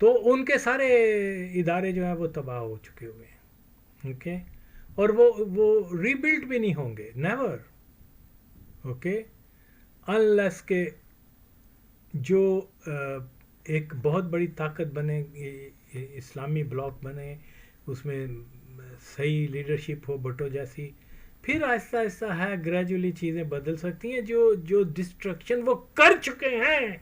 تو ان کے سارے ادارے جو ہیں وہ تباہ ہو چکے ہوئے ہیں. اوکے, اور وہ ریبلڈ بھی نہیں ہوں گے, نیور. اوکے, انلیس کہ جو ایک بہت بڑی طاقت بنے, اسلامی بلاک بنے, اس میں صحیح لیڈرشپ ہو بھٹو جیسی, پھر آہستہ آہستہ ہے گریجولی چیزیں بدل سکتی ہیں. جو ڈسٹرکشن وہ کر چکے ہیں,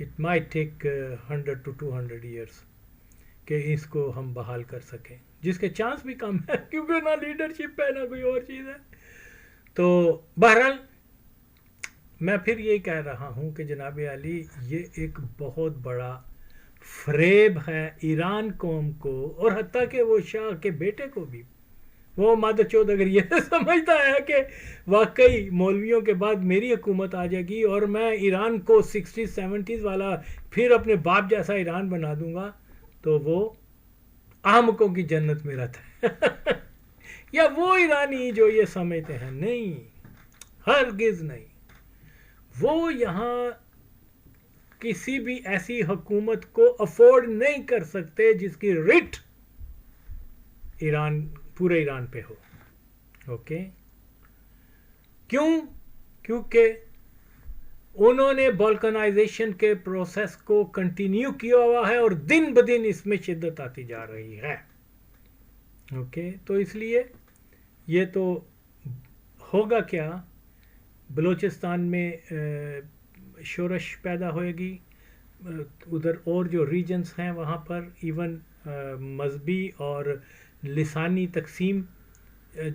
it might take 100 to 200 years کہ اس کو ہم بحال کر سکیں, جس کے چانس بھی کم ہے کیونکہ نہ لیڈرشپ ہے نہ کوئی اور چیز ہے. تو بہرحال میں پھر یہی کہہ رہا ہوں کہ جناب علی, یہ ایک بہت بڑا فریب ہے ایران قوم کو, اور حتیٰ کہ وہ شاہ کے بیٹے کو بھی. وہ مادر چودھ اگر یہ سمجھتا ہے کہ واقعی مولویوں کے بعد میری حکومت آ جائے گی اور میں ایران کو 60s 70s والا پھر اپنے باپ جیسا ایران بنا دوں گا, تو وہ احمقوں کی جنت میں رہتا ہے. یا وہ ایرانی جو یہ سمجھتے ہیں, نہیں, ہرگز نہیں. وہ یہاں کسی بھی ایسی حکومت کو افورڈ نہیں کر سکتے جس کی رٹ پورے ایران پہ ہو. اوکے, کیونکہ انہوں نے بالکنائزیشن کے پروسیس کو کنٹینیو کیا ہوا ہے اور دن بدن اس میں شدت آتی جا رہی ہے. اوکے, تو اس لیے یہ تو ہوگا کیا, بلوچستان میں شورش پیدا ہوئے گی, ادھر اور جو ریجنز ہیں وہاں پر ایون مذہبی اور لسانی تقسیم,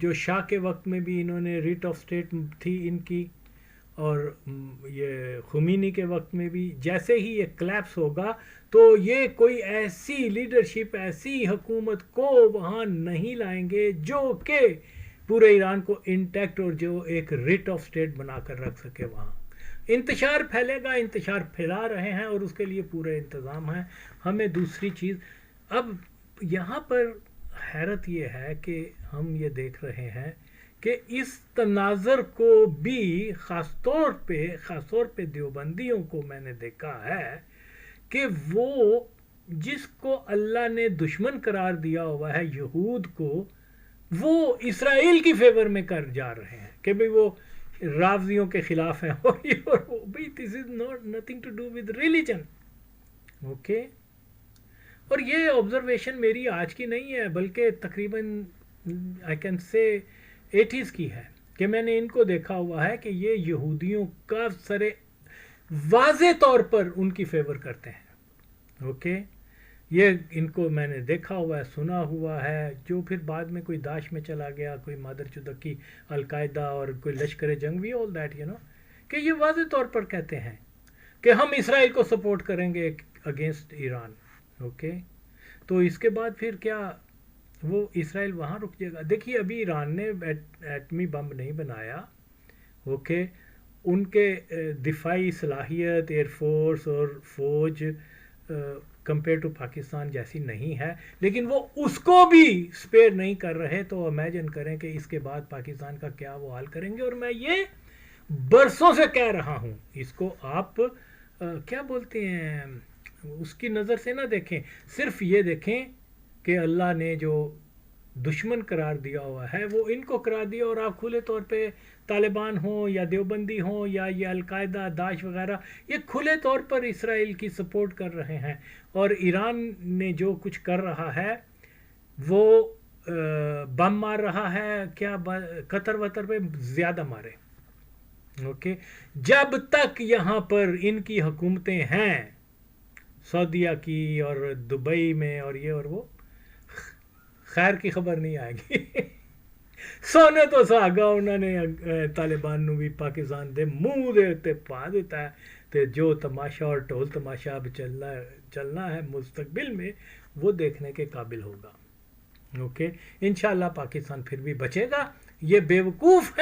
جو شاہ کے وقت میں بھی انہوں نے ریٹ آف اسٹیٹ تھی ان کی, اور یہ خمینی کے وقت میں بھی. جیسے ہی یہ کلیپس ہوگا تو یہ کوئی ایسی لیڈرشپ, ایسی حکومت کو وہاں نہیں لائیں گے جو کہ پورے ایران کو انٹیکٹ اور جو ایک ریٹ آف اسٹیٹ بنا کر رکھ سکے. وہاں انتشار پھیلے گا, انتشار پھیلا رہے ہیں اور اس کے لیے پورے انتظام ہیں. ہمیں دوسری چیز, اب یہاں پر حیرت یہ ہے کہ ہم یہ دیکھ رہے ہیں کہ اس تناظر کو بھی خاص طور پہ دیوبندیوں کو میں نے دیکھا ہے کہ وہ جس کو اللہ نے دشمن قرار دیا ہوا ہے, یہود کو, وہ اسرائیل کی فیور میں کر جا رہے ہیں کہ بھئی وہ رافضیوں کے خلاف ہیں, اور بھئی this is not nothing to do with religion. Okay, اور یہ آبزرویشن میری آج کی نہیں ہے بلکہ تقریباً آئی کین سے 80s کی ہے, کہ میں نے ان کو دیکھا ہوا ہے کہ یہ یہودیوں کا سرے واضح طور پر ان کی فیور کرتے ہیں. اوکے, یہ ان کو میں نے دیکھا ہوا ہے, سنا ہوا ہے, جو پھر بعد میں کوئی داعش میں چلا گیا, کوئی مادر چودکی القاعدہ اور کوئی لشکر جنگ بھی, آل دیٹ کہ یہ واضح طور پر کہتے ہیں کہ ہم اسرائیل کو سپورٹ کریں گے اگینسٹ ایران. اوکے, تو اس کے بعد پھر کیا وہ اسرائیل وہاں رک جائے گا؟ دیکھیے ابھی ایران نے ایٹمی بم نہیں بنایا. اوکے, ان کے دفاعی صلاحیت ایئر فورس اور فوج کمپیئر ٹو پاکستان جیسی نہیں ہے, لیکن وہ اس کو بھی سپیئر نہیں کر رہے. تو امیجن کریں کہ اس کے بعد پاکستان کا کیا وہ حال کریں گے. اور میں یہ برسوں سے کہہ رہا ہوں, اس کو آپ کیا بولتے ہیں, اس کی نظر سے نہ دیکھیں, صرف یہ دیکھیں کہ اللہ نے جو دشمن قرار دیا ہوا ہے وہ ان کو قرار دیا, اور آپ کھلے طور پہ طالبان ہوں یا دیوبندی ہوں یا یہ القاعدہ داعش وغیرہ, یہ کھلے طور پر اسرائیل کی سپورٹ کر رہے ہیں. اور ایران نے جو کچھ کر رہا ہے وہ بم مار رہا ہے, کیا قطر وطر پہ زیادہ مارے. اوکے, جب تک یہاں پر ان کی حکومتیں ہیں, سعودیہ کی اور دبئی میں اور یہ اور وہ, خیر کی خبر نہیں آئے گی. سونے تو ساگا انہوں نے طالبان نو بھی پاکستان دے منہ دے تے پا دیتا ہے, تے جو تماشا اور ٹول تماشا اب چلنا ہے مستقبل میں وہ دیکھنے کے قابل ہوگا. اوکے, انشاءاللہ پاکستان پھر بھی بچے گا. یہ بیوقوف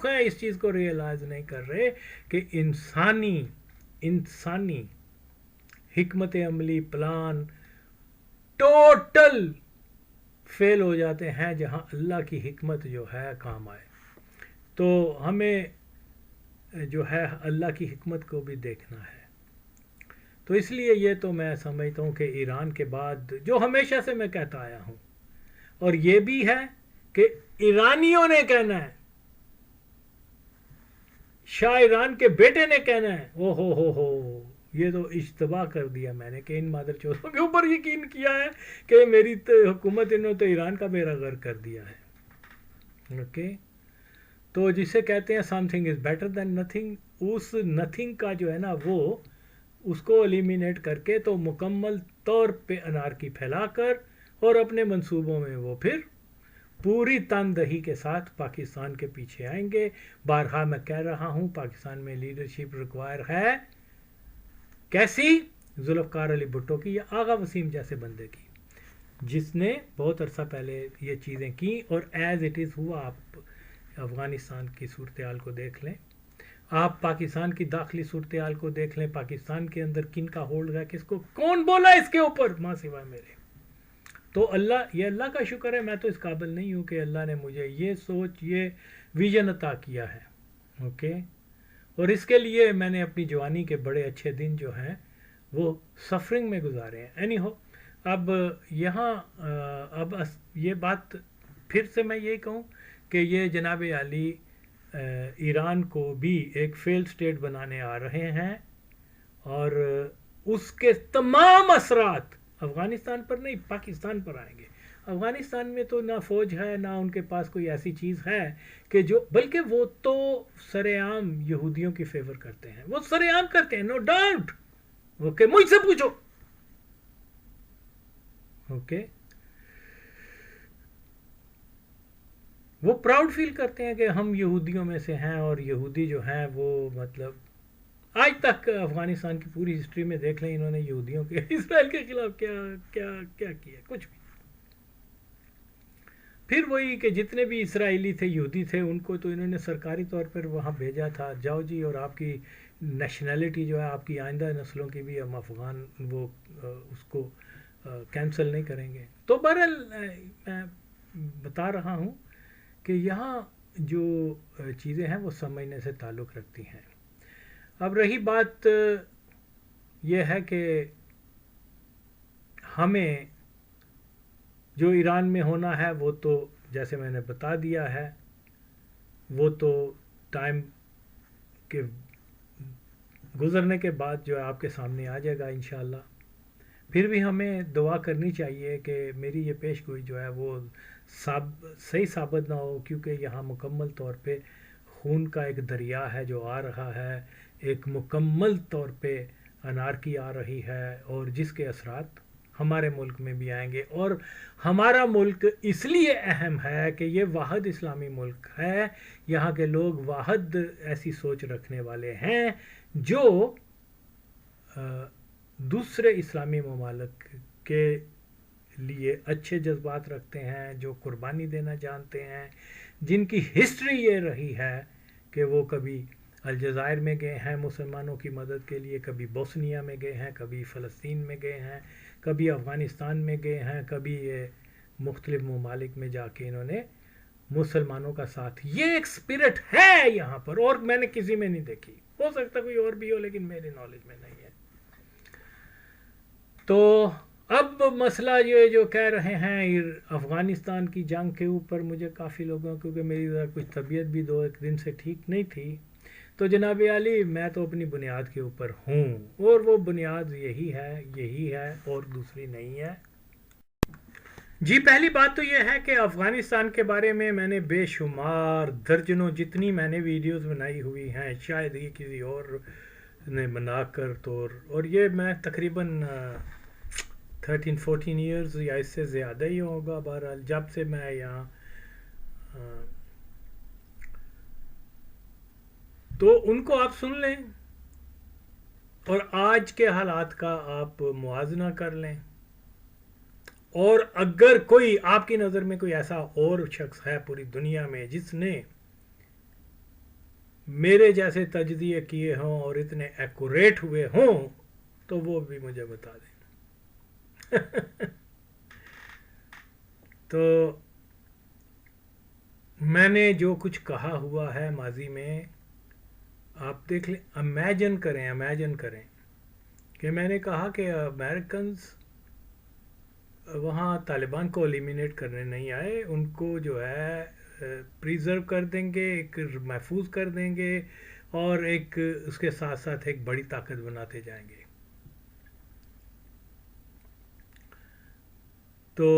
ہیں اس چیز کو ریئلائز نہیں کر رہے کہ انسانی حکمت عملی پلان ٹوٹل فیل ہو جاتے ہیں جہاں اللہ کی حکمت جو ہے کام آئے. تو ہمیں جو ہے اللہ کی حکمت کو بھی دیکھنا ہے. تو اس لیے یہ تو میں سمجھتا ہوں کہ ایران کے بعد جو ہمیشہ سے میں کہتا آیا ہوں، اور یہ بھی ہے کہ ایرانیوں نے کہنا ہے، شاہ ایران کے بیٹے نے کہنا ہے، او ہو یہ تو اجتباہ کر دیا میں نے کہ ان مادر چودوں کے اوپر یقین کیا ہے کہ میری حکومت انہوں نے تو ایران کا بیڑا غرق کر دیا ہے. اوکے، تو جسے کہتے ہیں something is better than nothing, اس نتھنگ کا جو ہے نا وہ اس کو ایلیمینیٹ کر کے تو مکمل طور پہ انارکی پھیلا کر اور اپنے منصوبوں میں وہ پھر پوری تندہی کے ساتھ پاکستان کے پیچھے آئیں گے. بارہا میں کہہ رہا ہوں پاکستان میں لیڈرشپ ریکوائر ہے، کیسی؟ ذوالفقار علی بھٹو کی یا آغا وسیم جیسے بندے کی، جس نے بہت عرصہ پہلے یہ چیزیں کی. اور ایز اٹ از ہوا، آپ افغانستان کی صورتحال کو دیکھ لیں، آپ پاکستان کی داخلی صورتحال کو دیکھ لیں، پاکستان کے اندر کن کا ہولڈ ہے، کس کو کون بولا اس کے اوپر ماں سوائے میرے. تو یہ اللہ کا شکر ہے، میں تو اس قابل نہیں ہوں کہ اللہ نے مجھے یہ سوچ، یہ ویژن عطا کیا ہے. اوکے، اور اس کے لیے میں نے اپنی جوانی کے بڑے اچھے دن جو ہیں وہ سفرنگ میں گزارے ہیں. اینی ہو، اب یہاں اب یہ بات پھر سے میں یہی کہوں کہ یہ جناب علی ایران کو بھی ایک فیل سٹیٹ بنانے آ رہے ہیں، اور اس کے تمام اثرات افغانستان پر نہیں، پاکستان پر آئیں گے. افغانستان میں تو نہ فوج ہے، نہ ان کے پاس کوئی ایسی چیز ہے کہ جو، بلکہ وہ تو سر عام یہودیوں کی فیور کرتے ہیں، وہ سر عام کرتے ہیں، نو ڈاؤٹ. اوکے، مجھ سے پوچھو. اوکے، وہ پراؤڈ فیل کرتے ہیں کہ ہم یہودیوں میں سے ہیں، اور یہودی جو ہیں وہ مطلب آج تک افغانستان کی پوری ہسٹری میں دیکھ لیں انہوں نے یہودیوں کے اسرائیل کے خلاف کیا کیا، کچھ بھی. پھر وہی کہ جتنے بھی اسرائیلی تھے، یہودی تھے، ان کو تو انہوں نے سرکاری طور پر وہاں بھیجا تھا، جاؤ جی، اور آپ کی نیشنلٹی جو ہے آپ کی آئندہ نسلوں کی بھی، ہم افغان وہ اس کو کینسل نہیں کریں گے. تو بہرحال میں بتا رہا ہوں کہ یہاں جو چیزیں ہیں وہ سمجھنے سے تعلق رکھتی ہیں. اب رہی بات یہ ہے کہ ہمیں جو ایران میں ہونا ہے وہ تو جیسے میں نے بتا دیا ہے، وہ تو ٹائم کے گزرنے کے بعد جو ہے آپ کے سامنے آ جائے گا انشاءاللہ. پھر بھی ہمیں دعا کرنی چاہیے کہ میری یہ پیش گوئی جو ہے وہ صحیح ثابت نہ ہو، کیونکہ یہاں مکمل طور پہ خون کا ایک دریا ہے جو آ رہا ہے، ایک مکمل طور پہ انارکی آ رہی ہے، اور جس کے اثرات ہمارے ملک میں بھی آئیں گے. اور ہمارا ملک اس لیے اہم ہے کہ یہ واحد اسلامی ملک ہے، یہاں کے لوگ واحد ایسی سوچ رکھنے والے ہیں جو دوسرے اسلامی ممالک کے لیے اچھے جذبات رکھتے ہیں، جو قربانی دینا جانتے ہیں، جن کی ہسٹری یہ رہی ہے کہ وہ کبھی الجزائر میں گئے ہیں مسلمانوں کی مدد کے لیے، کبھی بوسنیا میں گئے ہیں، کبھی فلسطین میں گئے ہیں، کبھی افغانستان میں گئے ہیں، کبھی یہ مختلف ممالک میں جا کے انہوں نے مسلمانوں کا ساتھ. یہ ایک سپرٹ ہے یہاں پر، اور میں نے کسی میں نہیں دیکھی، ہو سکتا کوئی اور بھی ہو لیکن میری نالج میں نہیں ہے. تو اب مسئلہ یہ جو کہہ رہے ہیں افغانستان کی جنگ کے اوپر، مجھے کافی لوگوں، کیونکہ میری ذرا کچھ طبیعت بھی 2-1 دن سے ٹھیک نہیں تھی، تو جناب علی میں تو اپنی بنیاد کے اوپر ہوں، اور وہ بنیاد یہی ہے اور دوسری نہیں ہے. جی، پہلی بات تو یہ ہے کہ افغانستان کے بارے میں میں نے بے شمار درجنوں جتنی میں نے ویڈیوز بنائی ہوئی ہیں، شاید یہ کسی اور نے بنا کر تو، اور یہ میں تقریباً 13-14 ایئرز یا اس سے زیادہ ہی ہوگا بہرحال جب سے میں یہاں، تو ان کو آپ سن لیں اور آج کے حالات کا آپ موازنہ کر لیں. اور اگر کوئی آپ کی نظر میں کوئی ایسا اور شخص ہے پوری دنیا میں جس نے میرے جیسے تجزیے کیے ہوں اور اتنے ایکوریٹ ہوئے ہوں تو وہ بھی مجھے بتا دیں. تو میں نے جو کچھ کہا ہوا ہے ماضی میں، آپ دیکھ لیں، امیجن کریں کہ میں نے کہا کہ امریکنز وہاں طالبان کو ایلیمینیٹ کرنے نہیں آئے، ان کو جو ہے پریزرو کر دیں گے، ایک محفوظ کر دیں گے، اور ایک اس کے ساتھ ساتھ ایک بڑی طاقت بناتے جائیں گے. تو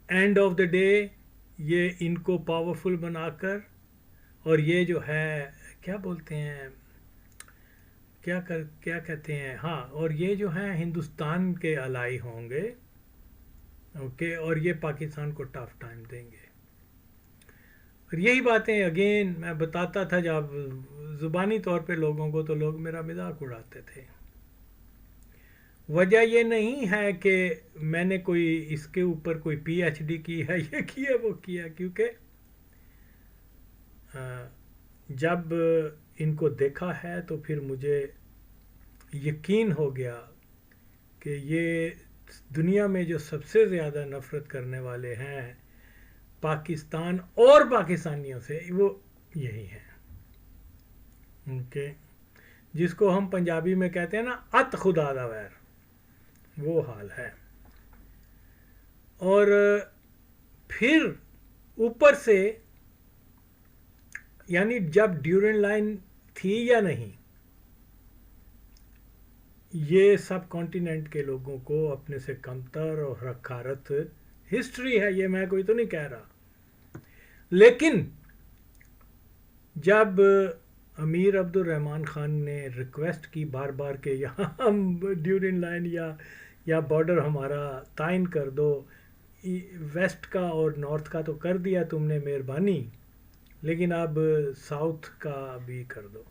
اینڈ آف دا ڈے یہ ان کو پاورفل بنا کر، اور یہ جو ہے کیا بولتے ہیں، کیا کہتے ہیں، ہاں، اور یہ جو ہیں ہندوستان کے الائی ہوں گے، اوکے، اور یہ پاکستان کو ٹف ٹائم دیں گے. اور یہی باتیں اگین میں بتاتا تھا جب زبانی طور پہ لوگوں کو، تو لوگ میرا مذاق اڑاتے تھے. وجہ یہ نہیں ہے کہ میں نے کوئی اس کے اوپر کوئی پی ایچ ڈی کی ہے، یہ کیا وہ کیا، کیونکہ جب ان کو دیکھا ہے تو پھر مجھے یقین ہو گیا کہ یہ دنیا میں جو سب سے زیادہ نفرت کرنے والے ہیں پاکستان اور پاکستانیوں سے، وہ یہی ہیں. اوکے، جس کو ہم پنجابی میں کہتے ہیں نا، ات خدا دا ویر، وہ حال ہے. اور پھر اوپر سے یعنی جب ڈیورنگ لائن تھی یا نہیں، یہ سب کانٹیننٹ کے لوگوں کو اپنے سے کمتر اور حقارت ہسٹری ہے، یہ میں کوئی تو نہیں کہہ رہا. لیکن جب امیر عبد الرحمن خان نے ریکویسٹ کی بار بار کہ یہاں ہم ڈیورنگ لائن یا بارڈر ہمارا تعین کر دو، ویسٹ کا اور نارتھ کا تو کر دیا تم نے، مہربانی، لیکن اب ساؤتھ کا بھی کر دو،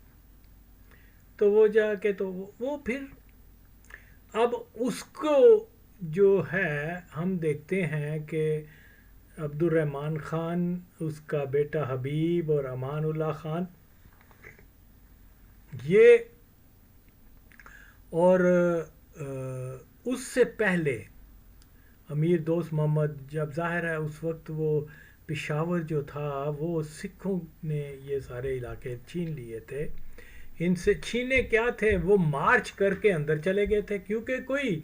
تو وہ جا کے تو وہ پھر اب اس کو جو ہے ہم دیکھتے ہیں کہ عبد الرحمن خان، اس کا بیٹا حبیب اور امان اللہ خان، یہ اور اس سے پہلے امیر دوست محمد، جب ظاہر ہے اس وقت وہ پشاور جو تھا وہ سکھوں نے یہ سارے علاقے چھین لیے تھے. ان سے چھینے کیا تھے، وہ مارچ کر کے اندر چلے گئے تھے، کیونکہ کوئی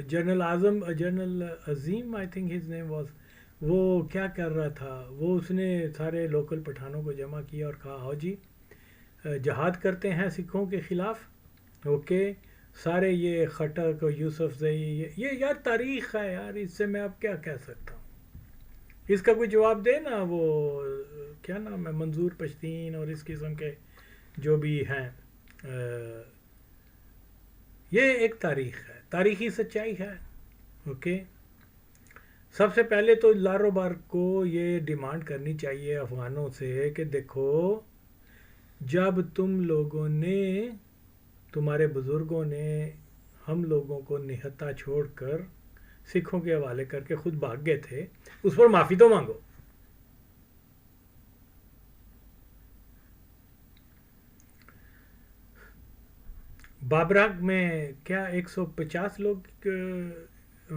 general Azeem I think his name was, وہ کیا کر رہا تھا، وہ اس نے سارے لوکل پٹھانوں کو جمع کیا اور کہا ہو جی جہاد کرتے ہیں سکھوں کے خلاف. اوکے، سارے یہ خٹک اور یوسف زئی، یہ یار تاریخ ہے یار، اس سے میں اب کیا کہہ سکتا ہوں. اس کا کوئی جواب دے نا، وہ کیا نام ہے، منظور پشتین اور اس قسم کے جو بھی ہیں. یہ ایک تاریخ ہے، تاریخی سچائی ہے. اوکے، سب سے پہلے تو لاروبار کو یہ ڈیمانڈ کرنی چاہیے افغانوں سے کہ دیکھو، جب تم لوگوں نے، تمہارے بزرگوں نے ہم لوگوں کو نہتا چھوڑ کر سکھوں کے حوالے کر کے خود بھاگ گئے تھے، اس پر معافی تو مانگو. بابراک میں کیا 150 لوگ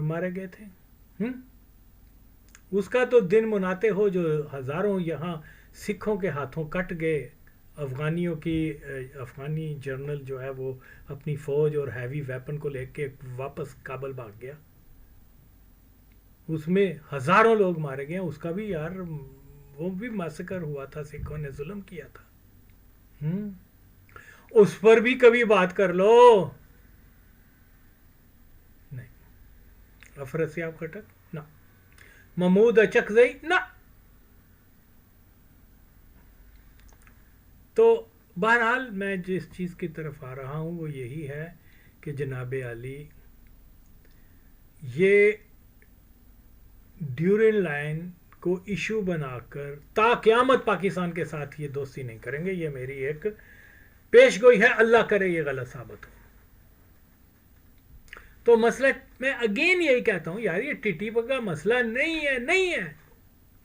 مارے گئے تھے، اس کا تو دن مناتے ہو جو ہزاروں یہاں سکھوں کے ہاتھوں کٹ گئے. افغانی جنرل جو ہے وہ اپنی فوج اور ہیوی ویپن کو لے کے واپس کابل بھاگ گیا، اس میں ہزاروں لوگ مارے گئے. اس کا بھی یار وہ بھی میسیکر ہوا تھا، سکھوں نے ظلم کیا تھا. اس پر بھی کبھی بات کر لو. نہیں، افراسیاب خٹک نہ، محمود اچکزئی نہ. تو بہرحال میں جس چیز کی طرف آ رہا ہوں وہ یہی ہے کہ جناب علی، یہ ڈیورنگ لائن کو ایشو بنا کر تا قیامت پاکستان کے ساتھ یہ دوستی نہیں کریں گے. یہ میری ایک پیش گوئی ہے، اللہ کرے یہ غلط ثابت ہو. تو مسئلہ میں اگین یہی کہتا ہوں یار، یہ ٹی ٹی پی کا مسئلہ نہیں ہے.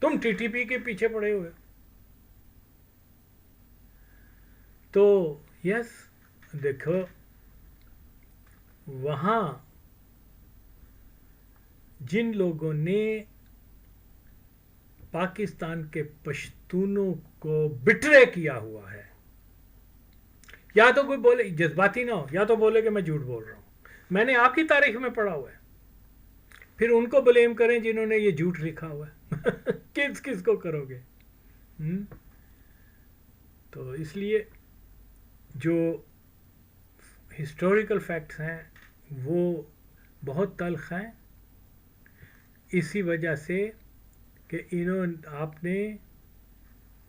تم ٹی ٹی پی کے پیچھے پڑے ہوئے. تو یس، دیکھو وہاں جن لوگوں نے پاکستان کے پشتونوں کو بٹرے کیا ہوا ہے، یا تو کوئی بولے جذباتی نہ ہو، یا تو بولے کہ میں جھوٹ بول رہا ہوں، میں نے آپ کی تاریخ میں پڑھا ہوا ہے، پھر ان کو بلیم کریں جنہوں نے یہ جھوٹ لکھا ہوا ہے کس کس کو کرو گے؟ تو اس لیے جو ہسٹوریکل فیکٹس ہیں وہ بہت تلخ ہیں، اسی وجہ سے کہ آپ نے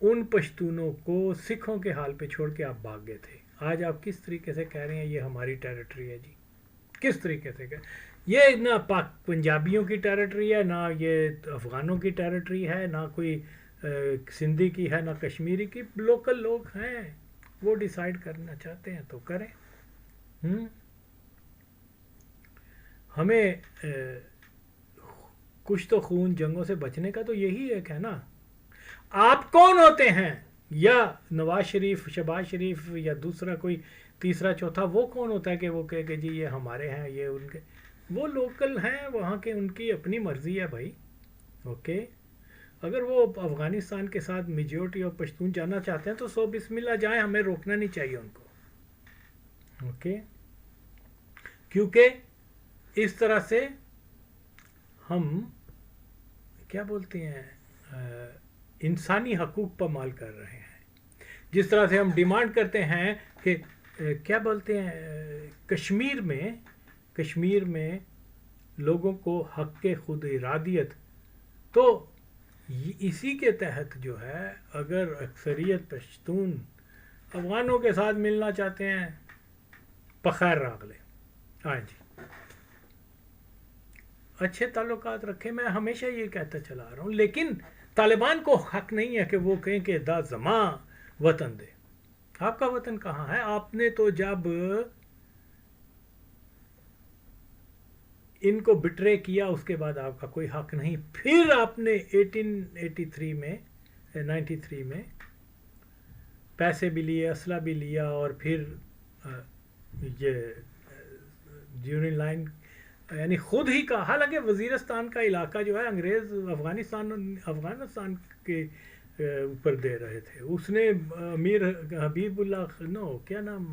ان پشتونوں کو سکھوں کے حال پہ چھوڑ کے آپ بھاگ گئے تھے. آج آپ کس طریقے سے کہہ رہے ہیں یہ ہماری ٹیریٹری ہے جی؟ کس طریقے سے یہ نہ پنجابیوں کی ٹیریٹری ہے، نہ یہ افغانوں کی ٹیریٹری ہے، نہ کوئی سندھی کی ہے، نہ کشمیری کی. لوکل لوگ ہیں، وہ ڈیسائیڈ کرنا چاہتے ہیں تو کریں. ہمیں کچھ تو خون جنگوں سے بچنے کا تو یہی ایک ہے نا. آپ کون ہوتے ہیں؟ یا نواز شریف، شہباز شریف، یا دوسرا کوئی تیسرا چوتھا، وہ کون ہوتا ہے کہ وہ کہے کہ جی یہ ہمارے ہیں، یہ ان کے؟ وہ لوکل ہیں وہاں کے، ان کی اپنی مرضی ہے بھائی. اوکے، اگر وہ افغانستان کے ساتھ میجورٹی آف پشتون جانا چاہتے ہیں تو سو بسم اللہ جائیں، ہمیں روکنا نہیں چاہیے ان کو. اوکے، کیونکہ اس طرح سے ہم کیا بولتے ہیں انسانی حقوق پر مال کر رہے ہیں. جس طرح سے ہم ڈیمانڈ کرتے ہیں کہ کیا بولتے ہیں کشمیر میں لوگوں کو حق خود ارادیت، تو اسی کے تحت جو ہے اگر اکثریت پشتون افغانوں کے ساتھ ملنا چاہتے ہیں، بخیر راغلے. ہاں جی، اچھے تعلقات رکھیں، میں ہمیشہ یہ کہتا چلا رہا ہوں. لیکن طالبان کو حق نہیں ہے کہ وہ کہیں کہ دا زماں وطن دے. آپ کا وطن کہاں ہے؟ آپ نے تو جب ان کو بٹرے کیا اس کے بعد آپ کا کوئی حق نہیں. پھر آپ نے 93 میں پیسے بھی لیے، اسلحہ بھی لیا، اور پھر یہ ڈیورنگ لائن یعنی خود ہی کا، حالانکہ وزیرستان کا علاقہ جو ہے انگریز افغانستان کے اوپر دے رہے تھے. اس نے امیر حبیب اللہ کیا نام،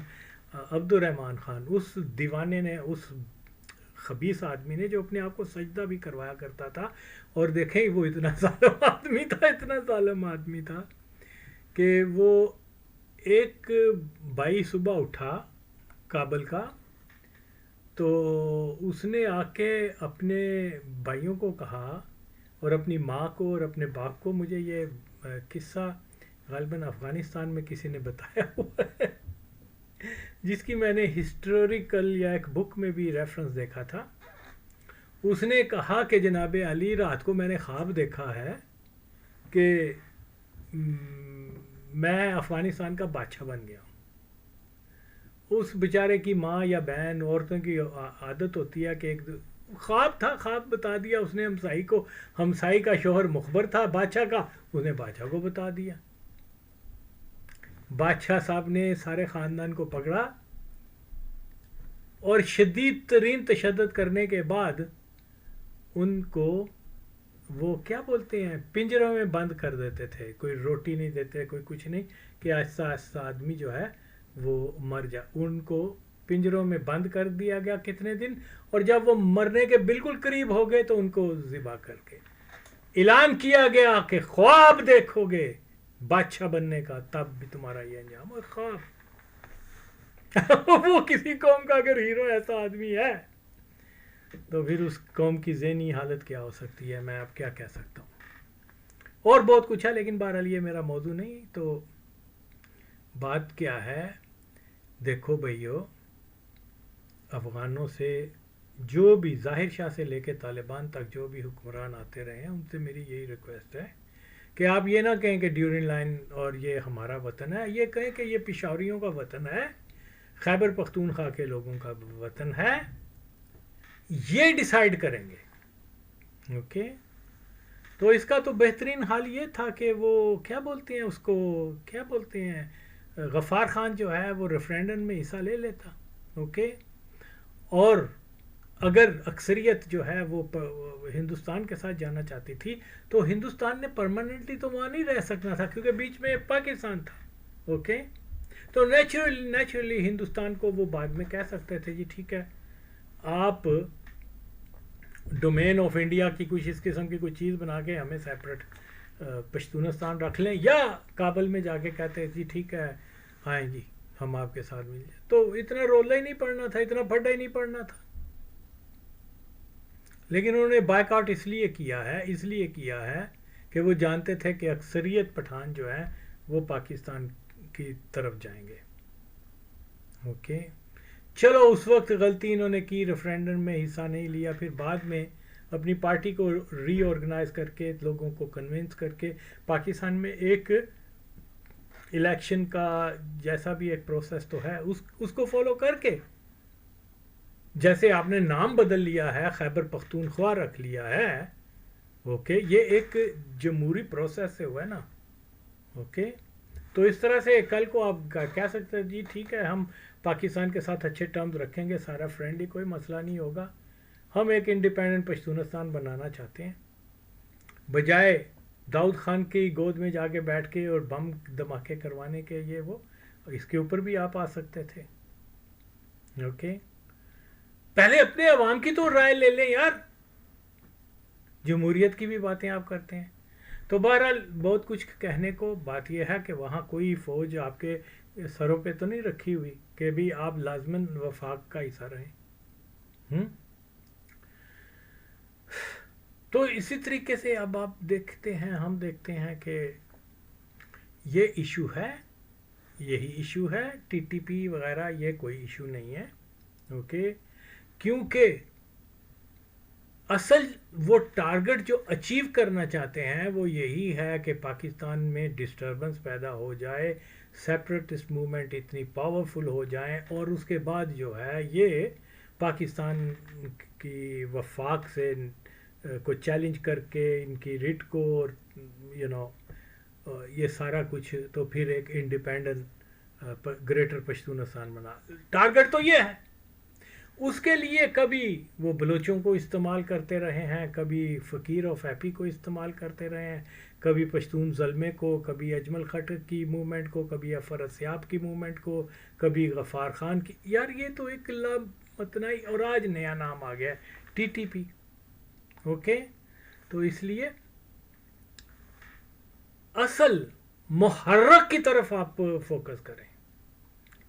عبد الرحمان خان، اس دیوانے نے، اس خبیث آدمی نے جو اپنے آپ کو سجدہ بھی کروایا کرتا تھا، اور دیکھیں وہ اتنا ظالم آدمی تھا کہ وہ ایک بھائی صبح اٹھا کابل کا، تو اس نے آ کے اپنے بھائیوں کو کہا، اور اپنی ماں کو اور اپنے باپ کو، مجھے یہ قصہ غالباً افغانستان میں کسی نے بتایا ہوا ہے، جس کی میں نے ہسٹوریکل یا ایک بک میں بھی ریفرنس دیکھا تھا. اس نے کہا کہ جناب علی، رات کو میں نے خواب دیکھا ہے کہ میں افغانستان کا بادشاہ بن گیا ہوں. اس بیچارے کی ماں یا بہن، عورتوں کی عادت ہوتی ہے کہ ایک خواب تھا، خواب بتا دیا اس نے ہمسائی کو، ہمسائی کا شوہر مخبر تھا بادشاہ کا، اس نے بادشاہ کو بتا دیا. بادشاہ صاحب نے سارے خاندان کو پکڑا اور شدید ترین تشدد کرنے کے بعد ان کو وہ کیا بولتے ہیں پنجروں میں بند کر دیتے تھے. کوئی روٹی نہیں دیتے، کوئی کچھ نہیں، کہ آہستہ آہستہ آدمی جو ہے وہ مر جا. ان کو پنجروں میں بند کر دیا گیا کتنے دن، اور جب وہ مرنے کے بالکل قریب ہو گئے تو ان کو ذبح کر کے اعلان کیا گیا کہ خواب دیکھو گے بادشاہ بننے کا، تب بھی تمہارا یہ انجام. اور خواب وہ کسی قوم کا اگر ہیرو ایسا آدمی ہے تو پھر اس قوم کی ذہنی حالت کیا ہو سکتی ہے، میں اب کیا کہہ سکتا ہوں. اور بہت کچھ ہے، لیکن بہرحال یہ میرا موضوع نہیں. تو بات کیا ہے، دیکھو بھائیو، افغانوں سے جو بھی ظاہر شاہ سے لے کے طالبان تک جو بھی حکمران آتے رہے ہیں، ان سے میری یہی ریکویسٹ ہے کہ آپ یہ نہ کہیں کہ ڈیورنگ لائن اور یہ ہمارا وطن ہے، یہ کہیں کہ یہ پشاوریوں کا وطن ہے، خیبر پختونخوا کے لوگوں کا وطن ہے. یہ ڈیسائیڈ کریں گے. اوکے، تو اس کا تو بہترین حال یہ تھا کہ وہ کیا بولتے ہیں اس کو، کیا بولتے ہیں، غفار خان جو ہے وہ ریفرینڈم میں حصہ لے لیتا. اوکے، اور اگر اکثریت جو ہے وہ ہندوستان کے ساتھ جانا چاہتی تھی تو ہندوستان نے پرماننٹلی تو وہاں نہیں رہ سکنا تھا، کیونکہ بیچ میں پاکستان تھا. اوکے، تو نیچرلی ہندوستان کو وہ بعد میں کہہ سکتے تھے جی ٹھیک ہے آپ ڈومین آف انڈیا کی کچھ اس قسم کی کوئی چیز بنا کے ہمیں سیپریٹ پشتونستان رکھ لیں، یا کابل میں جا کے کہتے ہیں جی ٹھیک ہے آئیں جی ہم آپ کے ساتھ مل جائیں، تو اتنا رولا ہی نہیں پڑنا تھا، اتنا پھڈا ہی نہیں پڑنا تھا. لیکن انہوں نے بائیک آؤٹ اس لیے کیا ہے کہ وہ جانتے تھے کہ اکثریت پٹھان جو ہیں وہ پاکستان کی طرف جائیں گے. اوکے چلو اس وقت غلطی انہوں نے کی، ریفرینڈم میں حصہ نہیں لیا، پھر بعد میں اپنی پارٹی کو ری آرگنائز کر کے لوگوں کو کنونس کر کے پاکستان میں ایک الیکشن کا جیسا بھی ایک پروسیس تو ہے اس کو فالو کر کے، جیسے آپ نے نام بدل لیا ہے خیبر پختونخوا رکھ لیا ہے، اوکے یہ ایک جمہوری پروسیس سے ہوا ہے نا. اوکے تو اس طرح سے کل کو آپ کہہ سکتے ہیں جی ٹھیک ہے ہم پاکستان کے ساتھ اچھے ٹرمز رکھیں گے، سارا فرینڈلی، کوئی مسئلہ نہیں ہوگا، ہم ایک انڈیپینڈنٹ پشتونستان بنانا چاہتے ہیں، بجائے داؤد خان کی گود میں جا کے بیٹھ کے اور بم دھماکے کروانے کے یہ وہ، اس کے اوپر بھی آپ آ سکتے تھے. اوکے پہلے اپنے عوام کی تو رائے لے لیں یار، جمہوریت کی بھی باتیں آپ کرتے ہیں. تو بہرحال بہت کچھ کہنے کو، بات یہ ہے کہ وہاں کوئی فوج آپ کے سروں پہ تو نہیں رکھی ہوئی کہ بھی آپ لازماً وفاق کا حصہ رہیں. تو اسی طریقے سے اب آپ دیکھتے ہیں، ہم دیکھتے ہیں کہ یہ ایشو ہے، یہی ایشو ہے، ٹی ٹی پی وغیرہ یہ کوئی ایشو نہیں ہے. اوکے کیونکہ اصل وہ ٹارگٹ جو اچیو کرنا چاہتے ہیں وہ یہی ہے کہ پاکستان میں ڈسٹربنس پیدا ہو جائے، سیپریٹسٹ موومنٹ اتنی پاورفل ہو جائیں، اور اس کے بعد جو ہے یہ پاکستان کی وفاق سے کو چیلنج کر کے ان کی ریٹ کو اور یہ سارا کچھ، تو پھر ایک انڈیپینڈنٹ گریٹر پشتونستان بنا. ٹارگٹ تو یہ ہے. اس کے لیے کبھی وہ بلوچوں کو استعمال کرتے رہے ہیں، کبھی فقیر آف ایپی کو استعمال کرتے رہے ہیں، کبھی پشتون زلمے کو، کبھی اجمل خٹ کی موومنٹ کو، کبھی افر سیاب کی موومنٹ کو، کبھی غفار خان کی. یار یہ تو ایک لامتنائی، اور آج نیا نام آ گیا ٹی ٹی پی. اوکے تو اس لیے اصل محرک کی طرف آپ فوکس کریں.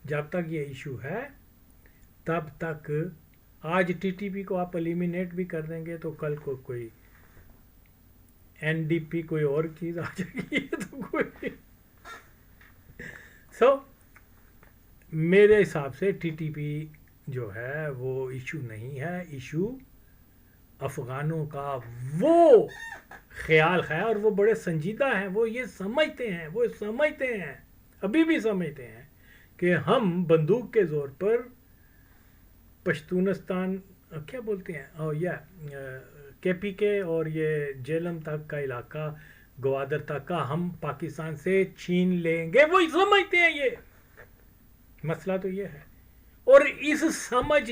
جب تک یہ ایشو ہے تب تک، آج ٹی ٹی پی کو آپ ایلیمینیٹ بھی کر دیں گے تو کل کو کوئی این ڈی پی کوئی اور چیز آ جائے گی تو کوئی میرے حساب سے ٹی ٹی پی جو ہے وہ ایشو نہیں ہے. ایشو افغانوں کا وہ خیال ہے، اور وہ بڑے سنجیدہ ہیں، وہ یہ سمجھتے ہیں ابھی بھی سمجھتے ہیں کہ ہم بندوق کے زور پر پشتونستان کیا بولتے ہیں کے پی کے اور یہ جیلم تک کا علاقہ، گوادر تک کا ہم پاکستان سے چھین لیں گے، وہ سمجھتے ہیں. یہ مسئلہ تو یہ ہے، اور اس سمجھ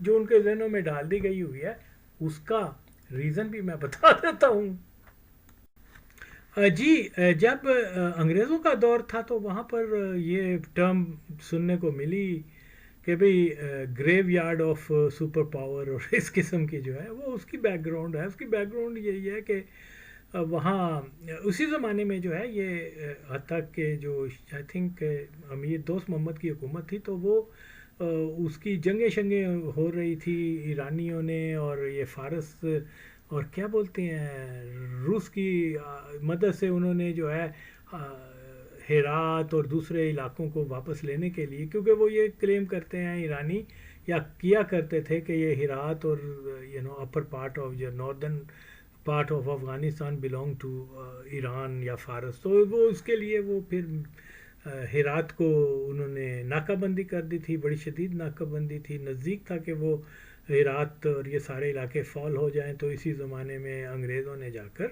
جو ان کے ذہنوں میں ڈال دی گئی ہوئی ہے اس کا ریزن بھی میں بتا دیتا ہوں. جی جب انگریزوں کا دور تھا تو وہاں پر یہ ٹرم سننے کو ملی کہ بھئی گریو یارڈ آف سپر پاور، اور اس قسم کی جو ہے وہ اس کی بیک گراؤنڈ ہے. اس کی بیک گراؤنڈ یہی ہے کہ وہاں اسی زمانے میں جو ہے یہ حتیٰ کہ جو آئی تھنک امیر دوست محمد کی حکومت تھی تو وہ اس کی جنگیں ہو رہی تھی ایرانیوں نے، اور یہ فارس اور کیا بولتے ہیں روس کی مدد سے انہوں نے جو ہے ہرات اور دوسرے علاقوں کو واپس لینے کے لیے، کیونکہ وہ یہ کلیم کرتے ہیں ایرانی، یا کیا کرتے تھے کہ یہ ہرات اور اپر پارٹ آف جو northern part of Afghanistan belong to Iran یا فارس. تو وہ اس کے لیے وہ پھر ہرات کو انہوں نے ناکہ بندی کر دی تھی، بڑی شدید ناکہ بندی تھی، نزدیک تھا کہ وہ ہرات اور یہ سارے علاقے فال ہو جائیں. تو اسی زمانے میں انگریزوں نے جا کر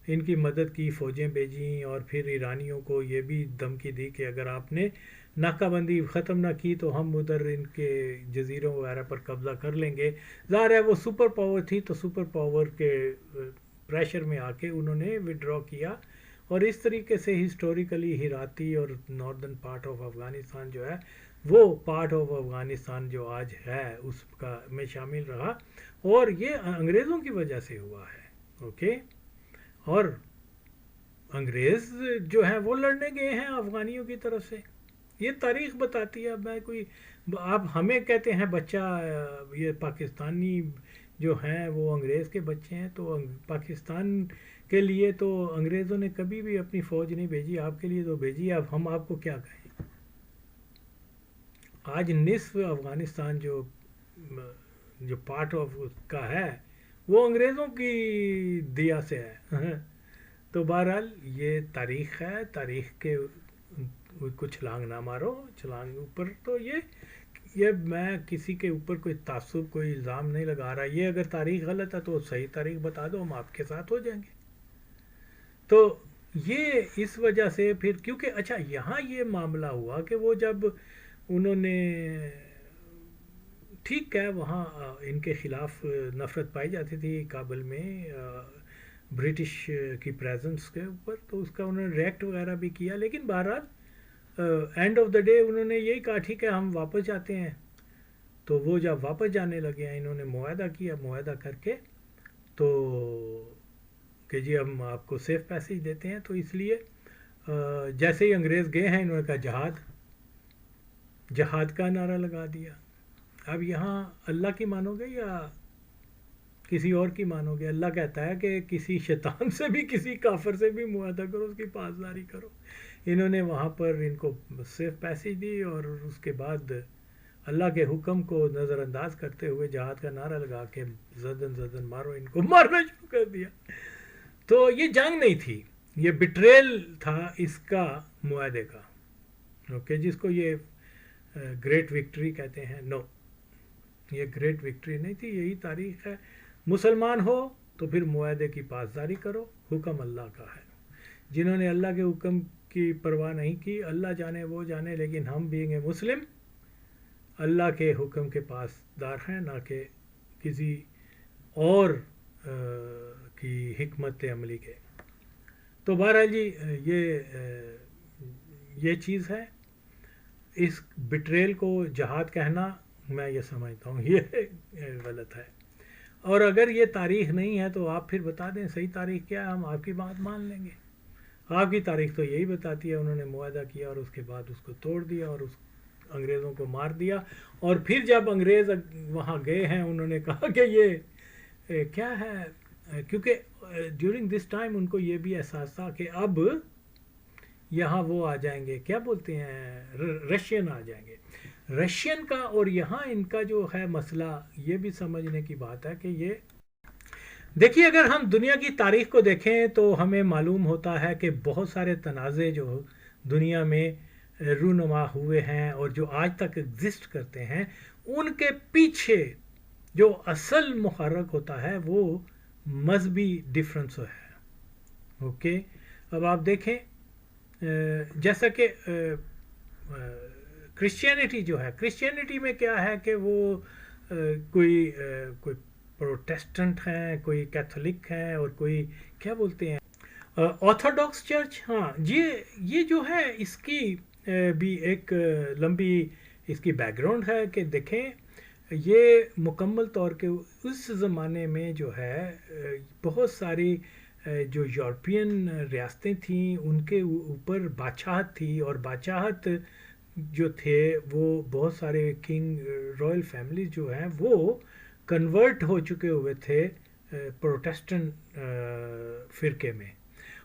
ان کی مدد کی، فوجیں بھیجیں، اور پھر ایرانیوں کو یہ بھی دھمکی دی کہ اگر آپ نے ناکہ بندی ختم نہ کی تو ہم ادھر ان کے جزیروں وغیرہ پر قبضہ کر لیں گے. ظاہر ہے وہ سپر پاور تھی، تو سپر پاور کے پریشر میں آ کے انہوں نے وڈرا کیا اور اس طریقے سے ہسٹوریکلی ہراتی اور ناردرن پارٹ آف افغانستان جو ہے وہ پارٹ آف افغانستان جو آج ہے اس کا میں شامل رہا، اور یہ انگریزوں کی وجہ سے ہوا ہے. اوکے، اور انگریز جو ہیں وہ لڑنے گئے ہیں افغانیوں کی طرف سے، یہ تاریخ بتاتی ہے. اب میں کوئی، آپ ہمیں کہتے ہیں بچہ، یہ پاکستانی جو ہیں وہ انگریز کے بچے ہیں، تو پاکستان کے لیے تو انگریزوں نے کبھی بھی اپنی فوج نہیں بھیجی، آپ کے لیے تو بھیجی. اب ہم آپ کو کیا کہیں؟ آج نصف افغانستان جو پارٹ آف کا ہے وہ انگریزوں کی دیا سے ہے. تو بہرحال یہ تاریخ ہے، تاریخ کے کو چھلانگ نہ مارو، چھلانگ اوپر. تو یہ میں کسی کے اوپر کوئی تعصب، کوئی الزام نہیں لگا رہا. یہ اگر تاریخ غلط ہے تو صحیح تاریخ بتا دو، ہم آپ کے ساتھ ہو جائیں گے. تو یہ اس وجہ سے پھر، کیونکہ اچھا یہاں یہ معاملہ ہوا کہ وہ جب انہوں نے، ٹھیک ہے وہاں ان کے خلاف نفرت پائی جاتی تھی کابل میں برٹش کی پریزنس کے اوپر، تو اس کا انہوں نے ریئیکٹ وغیرہ بھی کیا. لیکن بہرحال اینڈ آف دا ڈے انہوں نے یہی کہا ٹھیک ہے ہم واپس جاتے ہیں. تو وہ جب واپس جانے لگے ہیں، انہوں نے معاہدہ کیا، معاہدہ کر کے تو کہ جی ہم آپ کو سیف پیسیج دیتے ہیں. تو اس لیے جیسے ہی انگریز گئے ہیں، انہوں نے کہا جہاد کا نعرہ لگا دیا. اب یہاں اللہ کی مانو گے یا کسی اور کی مانو گے؟ اللہ کہتا ہے کہ کسی شیطان سے بھی، کسی کافر سے بھی معاہدہ کرو، اس کی پاسداری کرو. انہوں نے وہاں پر ان کو سیف پیسیج دی، اور اس کے بعد اللہ کے حکم کو نظر انداز کرتے ہوئے جہاد کا نعرہ لگا کے زدن مارو، ان کو مارنا شروع کر دیا. تو یہ جنگ نہیں تھی، یہ بٹریل تھا اس کا، معاہدے کا. اوکے، جس کو یہ گریٹ وکٹری کہتے ہیں. نو، یہ گریٹ وکٹری نہیں تھی، یہی تاریخ ہے. مسلمان ہو تو پھر معاہدے کی پاسداری کرو، حکم اللہ کا ہے. جنہوں نے اللہ کے حکم کی پرواہ نہیں کی، اللہ جانے وہ جانے، لیکن ہم بینگ اے مسلم اللہ کے حکم کے پاسدار ہیں، نہ کہ کسی اور کی حکمت عملی کے. تو بہرحال جی یہ چیز ہے. اس بٹریل کو جہاد کہنا میں یہ سمجھتا ہوں یہ غلط ہے. اور اگر یہ تاریخ نہیں ہے تو آپ پھر بتا دیں صحیح تاریخ کیا ہے، ہم آپ کی بات مان لیں گے. آپ کی تاریخ تو یہی بتاتی ہے انہوں نے معاہدہ کیا اور اس کے بعد اس کو توڑ دیا اور اس انگریزوں کو مار دیا. اور پھر جب انگریز وہاں گئے ہیں، انہوں نے کہا کہ یہ کیا ہے، کیونکہ ڈیورنگ دس ٹائم ان کو یہ بھی احساس تھا کہ اب یہاں وہ آ جائیں گے، کیا بولتے ہیں، رشین آ جائیں گے. رشین کا اور یہاں ان کا جو ہے مسئلہ، یہ بھی سمجھنے کی بات ہے کہ یہ دیکھیے، اگر ہم دنیا کی تاریخ کو دیکھیں تو ہمیں معلوم ہوتا ہے کہ بہت سارے تنازع جو دنیا میں رونما ہوئے ہیں اور جو آج تک ایگزسٹ کرتے ہیں، ان کے پیچھے جو اصل محرک ہوتا ہے وہ مذہبی ڈفرینس ہے. اوکے، اب آپ دیکھیں جیسا کہ کرسچینٹی جو ہے، کرسچینٹی میں کیا ہے کہ وہ کوئی پروٹیسٹنٹ ہیں، کوئی کیتھولک ہیں، اور کوئی کیا بولتے ہیں آرتھوڈاکس چرچ. ہاں، یہ جو ہے اس کی بھی ایک لمبی اس کی بیک گراؤنڈ ہے کہ دیکھیں یہ مکمل طور کے اس زمانے میں جو ہے بہت ساری جو یورپین ریاستیں تھیں ان کے اوپر بادشاہت تھی، اور بادشاہت جو تھے وہ بہت سارے کنگ رائل فیملیز جو ہیں وہ کنورٹ ہو چکے ہوئے تھے پروٹیسٹنٹ فرقے میں.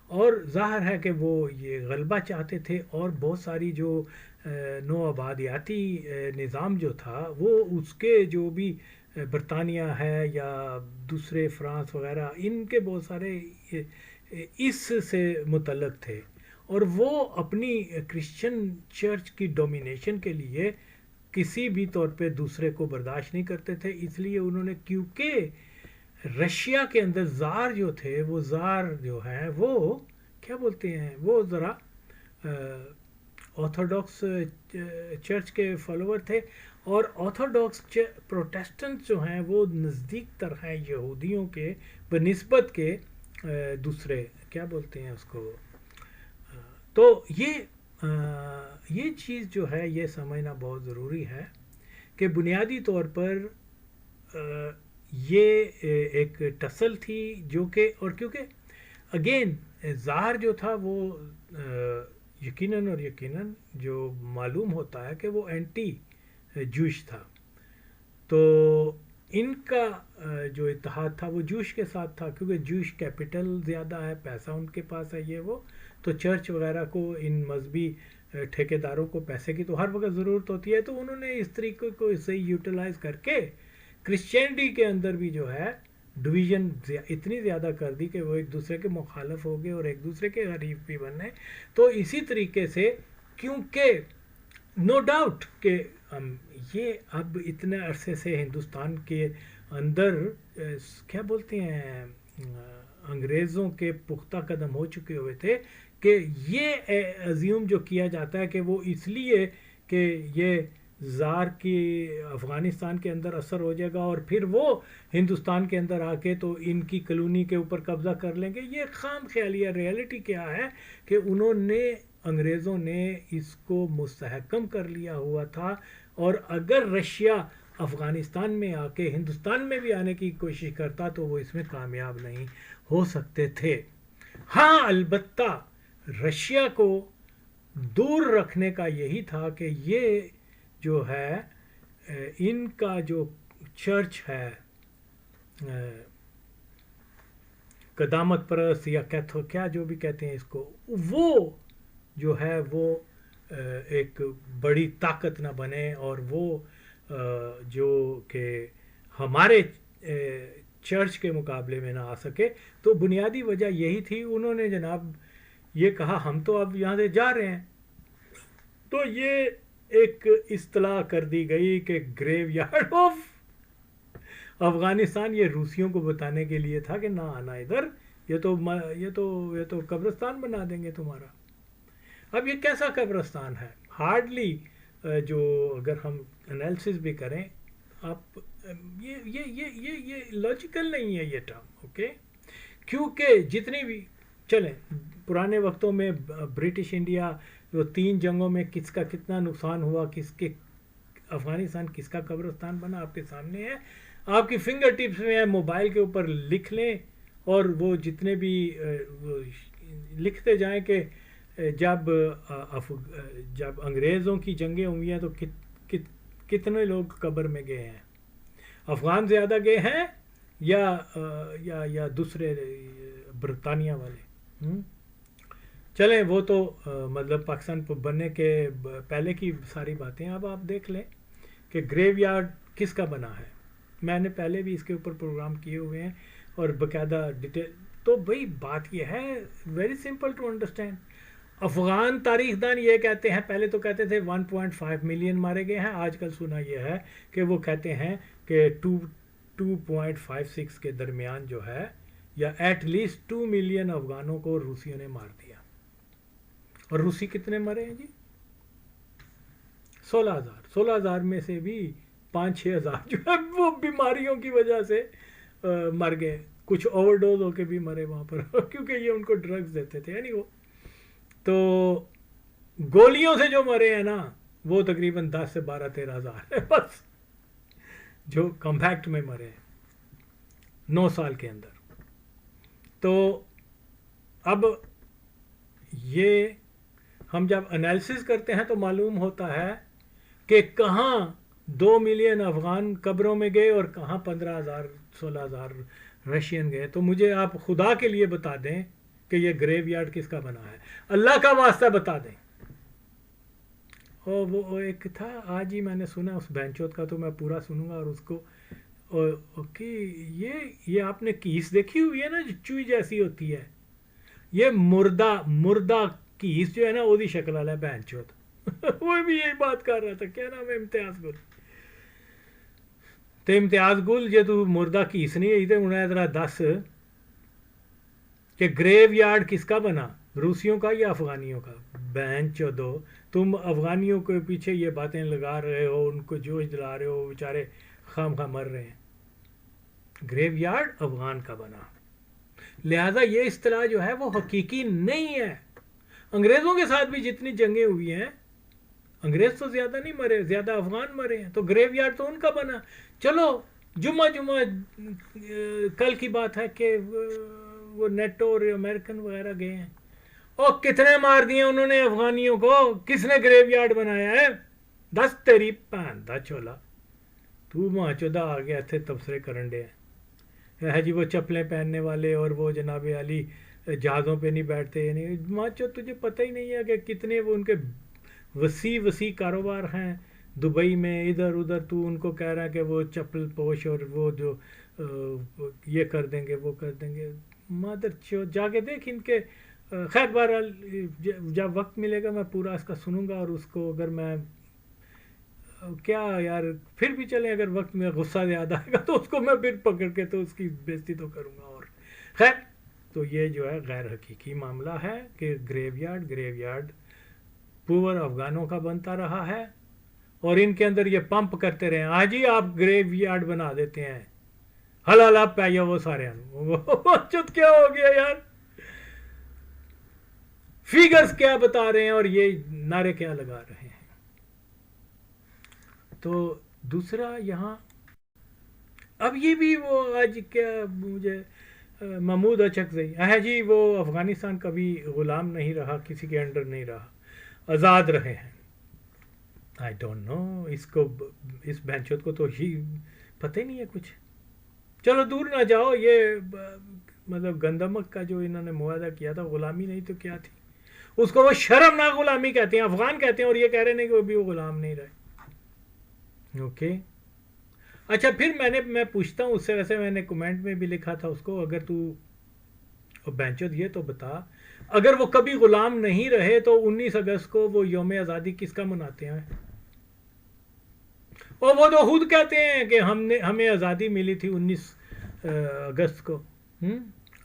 اور ظاہر ہے کہ وہ یہ غلبہ چاہتے تھے، اور بہت ساری جو نو آبادیاتی نظام جو تھا وہ اس کے جو بھی برطانیہ ہے یا دوسرے فرانس وغیرہ، ان کے بہت سارے اس سے متعلق تھے، اور وہ اپنی کرسچن چرچ کی ڈومینیشن کے لیے کسی بھی طور پہ دوسرے کو برداشت نہیں کرتے تھے. اس لیے انہوں نے، کیونکہ رشیا کے اندر زار جو تھے، وہ زار جو ہیں وہ کیا بولتے ہیں، وہ ذرا آرتھوڈاکس چرچ کے فالوور تھے، اور آرتھوڈاکس پروٹیسٹنٹ جو ہیں وہ نزدیک تر ہیں یہودیوں کے بنسبت کے دوسرے کیا بولتے ہیں اس کو، تو یہ چیز جو ہے یہ سمجھنا بہت ضروری ہے کہ بنیادی طور پر یہ ایک ٹسل تھی جو کہ، اور کیونکہ اگین ظاہر جو تھا وہ یقیناً جو معلوم ہوتا ہے کہ وہ اینٹی جوش تھا، تو ان کا جو اتحاد تھا وہ جوش کے ساتھ تھا، کیونکہ جوش کیپٹل زیادہ ہے، پیسہ ان کے پاس ہے، یہ وہ تو چرچ وغیرہ کو، ان مذہبی ٹھیکیداروں کو پیسے کی تو ہر وقت ضرورت ہوتی ہے، تو انہوں نے اس طریقے کو صحیح یوٹیلائز کر کے کرسچینٹی کے اندر بھی جو ہے ڈویژن اتنی زیادہ کر دی کہ وہ ایک دوسرے کے مخالف ہو گئے اور ایک دوسرے کے حریف بھی بنے. تو اسی طریقے سے کیونکہ نو ڈاؤٹ کہ یہ اب اتنے عرصے سے ہندوستان کے اندر کیا بولتے ہیں انگریزوں کے پختہ قدم ہو چکے ہوئے تھے کہ یہ ازیوم جو کیا جاتا ہے کہ وہ اس لیے کہ یہ زار کی افغانستان کے اندر اثر ہو جائے گا اور پھر وہ ہندوستان کے اندر آ کے تو ان کی کلونی کے اوپر قبضہ کر لیں گے، یہ خام خیالی ہے. ریئلٹی کیا ہے کہ انگریزوں نے اس کو مستحکم کر لیا ہوا تھا، اور اگر رشیا افغانستان میں آ کے ہندوستان میں بھی آنے کی کوشش کرتا تو وہ اس میں کامیاب نہیں ہو سکتے تھے. ہاں البتہ رشیا کو دور رکھنے کا یہی تھا کہ یہ جو ہے ان کا جو چرچ ہے قدامت پرست یا کیا جو بھی کہتے ہیں اس کو، وہ جو ہے وہ ایک بڑی طاقت نہ بنے اور وہ جو کہ ہمارے چرچ کے مقابلے میں نہ آ سکے. تو بنیادی وجہ یہی تھی. انہوں نے جناب یہ کہا ہم تو اب یہاں سے جا رہے ہیں، تو یہ ایک اصطلاح کر دی گئی کہ گریو یارڈ آف افغانستان. یہ روسیوں کو بتانے کے لیے تھا کہ نہ آنا ادھر، یہ تو قبرستان بنا دیں گے تمہارا. اب یہ کیسا قبرستان ہے؟ ہارڈلی جو اگر ہم انالیسس بھی کریں آپ یہ لاجیکل نہیں ہے یہ ٹرم، اوکے. کیونکہ جتنی بھی چلیں پرانے وقتوں میں برٹش انڈیا وہ 3 جنگوں میں کس کا کتنا نقصان ہوا، کس کے افغانستان کس کا قبرستان بنا آپ کے سامنے ہے، آپ کی فنگر ٹپس میں ہے. موبائل کے اوپر لکھ لیں اور وہ جتنے بھی لکھتے جائیں کہ جب انگریزوں کی جنگیں ہوئی ہیں تو کتنے لوگ قبر میں گئے ہیں، افغان زیادہ گئے ہیں یا دوسرے برطانیہ والے. چلیں وہ تو مطلب پاکستان بننے کے پہلے کی ساری باتیں. اب آپ دیکھ لیں کہ گریو یارڈ کس کا بنا ہے. میں نے پہلے بھی اس کے اوپر پروگرام کیے ہوئے ہیں اور باقاعدہ ڈیٹیل. تو بھئی بات یہ ہے very simple to understand. Afghan تاریخ دان یہ کہتے ہیں، پہلے تو کہتے تھے 1.5 ملین مارے گئے ہیں، آج کل سنا یہ ہے کہ وہ کہتے ہیں کہ 2.56 کے درمیان جو ہے، یا ایٹ لیسٹ 2 ملین افغانوں کو روسیوں نے مار دیا. اور روسی کتنے مرے ہیں جی؟ 16,000 میں سے بھی 5-6 ہزار جو ہے وہ بیماریوں کی وجہ سے مر گئے. کچھ اوور ڈوز ہو کے بھی مرے وہاں پر کیونکہ یہ ان کو ڈرگز دیتے تھے. یعنی وہ تو گولیوں سے جو مرے ہیں نا وہ تقریباً 10 سے 12-13 ہزار ہے بس جو کمپیکٹ میں مرے ہیں 9 سال کے اندر. تو اب یہ ہم جب انالیسس کرتے ہیں تو معلوم ہوتا ہے کہ کہاں 2 ملین افغان قبروں میں گئے اور کہاں 15,000-16,000 رشین گئے. تو مجھے آپ خدا کے لیے بتا دیں کہ یہ گریو یارڈ کس کا بنا ہے، اللہ کا واسطہ بتا دیں. اور وہ ایک تھا آج ہی میں نے سنا اس بینچوت کا، تو میں پورا سنوں گا اور اس کو کہ یہ آپ نے کیس دیکھی ہوئی ہے نا جو چوئی جیسی ہوتی ہے، یہ مردہ کیس جو ہے نا وہ شکل والا ہے بینچوت وہ بھی یہی بات کر رہا تھا. کیا نام ہے؟ امتیاز گل. تو امتیاز گل جے تو مردہ کیس نہیں ہے تو انہیں ذرا دس کہ گریو یارڈ کس کا بنا، روسیوں کا یا افغانیوں کا؟ بہن چودو تم افغانیوں کے پیچھے یہ باتیں لگا رہے ہو، ان کو جوش دلا رہے ہو، بیچارے خام خواہ مر رہے ہیں. گریو یارڈ افغان کا بنا، لہذا یہ اصطلاح جو ہے وہ حقیقی نہیں ہے. انگریزوں کے ساتھ بھی جتنی جنگیں ہوئی ہیں، انگریز تو زیادہ نہیں مرے، زیادہ افغان مرے ہیں، تو گریو یارڈ تو ان کا بنا. چلو جمعہ کل کی بات ہے کہ وہ نیٹو اور امریکن وغیرہ گئے ہیں، اور کتنے مار دیے انہوں نے افغانیوں کو. کس نے گریو یارڈ بنایا ہے؟ 10 تیری پان دا چھولا، تو ماں چودہ آ گیا تھے تبصرے کرن ڈے ہے جی. وہ چپلیں پہننے والے اور وہ جناب علی جہازوں پہ نہیں بیٹھتے، یعنی ماں چو تجھے پتہ ہی نہیں ہے کہ کتنے وہ ان کے وسیع کاروبار ہیں دبئی میں، ادھر ادھر. تو ان کو کہہ رہا ہے کہ وہ چپل پوش اور وہ جو یہ کر دیں گے وہ کر دیں گے. مادر چو جا کے دیکھ ان کے. خیر بہرحال جب وقت ملے گا میں پورا اس کا سنوں گا، اور اس کو اگر میں کیا یار پھر بھی چلیں، اگر وقت میں غصہ زیادہ آئے گا تو اس کو میں پھر پکڑ کے تو اس کی بےزتی تو کروں گا. اور خیر تو یہ جو ہے غیر حقیقی معاملہ ہے کہ گریو یارڈ پور افغانوں کا بنتا رہا ہے، اور ان کے اندر یہ پمپ کرتے رہے. ہاں جی آپ گریو یارڈ بنا دیتے ہیں، حلال آپ پہ وہ سارے چت کیا ہو گیا یار، فیگرز کیا بتا رہے ہیں اور یہ نعرے کیا لگا رہے ہیں. تو دوسرا یہاں اب یہ بھی وہ آج کیا مجھے محمود اچکزئی ہے جی، وہ افغانستان کبھی غلام نہیں رہا، کسی کے انڈر نہیں رہا، آزاد رہے ہیں. آئی ڈونٹ نو، اس بہنچود کو تو ہی پتہ ہی نہیں ہے کچھ. چلو دور نہ جاؤ، یہ مطلب گندمک کا جو انہوں نے معاہدہ کیا تھا غلامی نہیں تو کیا تھی، اس کو وہ شرمناک غلامی کہتے ہیں، افغان کہتے ہیں، اور یہ کہہ رہے ہیں کہ وہ بھی وہ غلام نہیں رہے. اوکے اچھا پھر میں پوچھتا ہوں اس سے، ویسے میں نے کمنٹ میں بھی لکھا تھا اس کو، اگر تو بینچود یہ تو بتا، اگر وہ کبھی غلام نہیں رہے تو 19 اگست کو وہ یوم آزادی کس کا مناتے ہیں؟ اور وہ تو خود کہتے ہیں کہ ہمیں آزادی ملی تھی 19 اگست کو.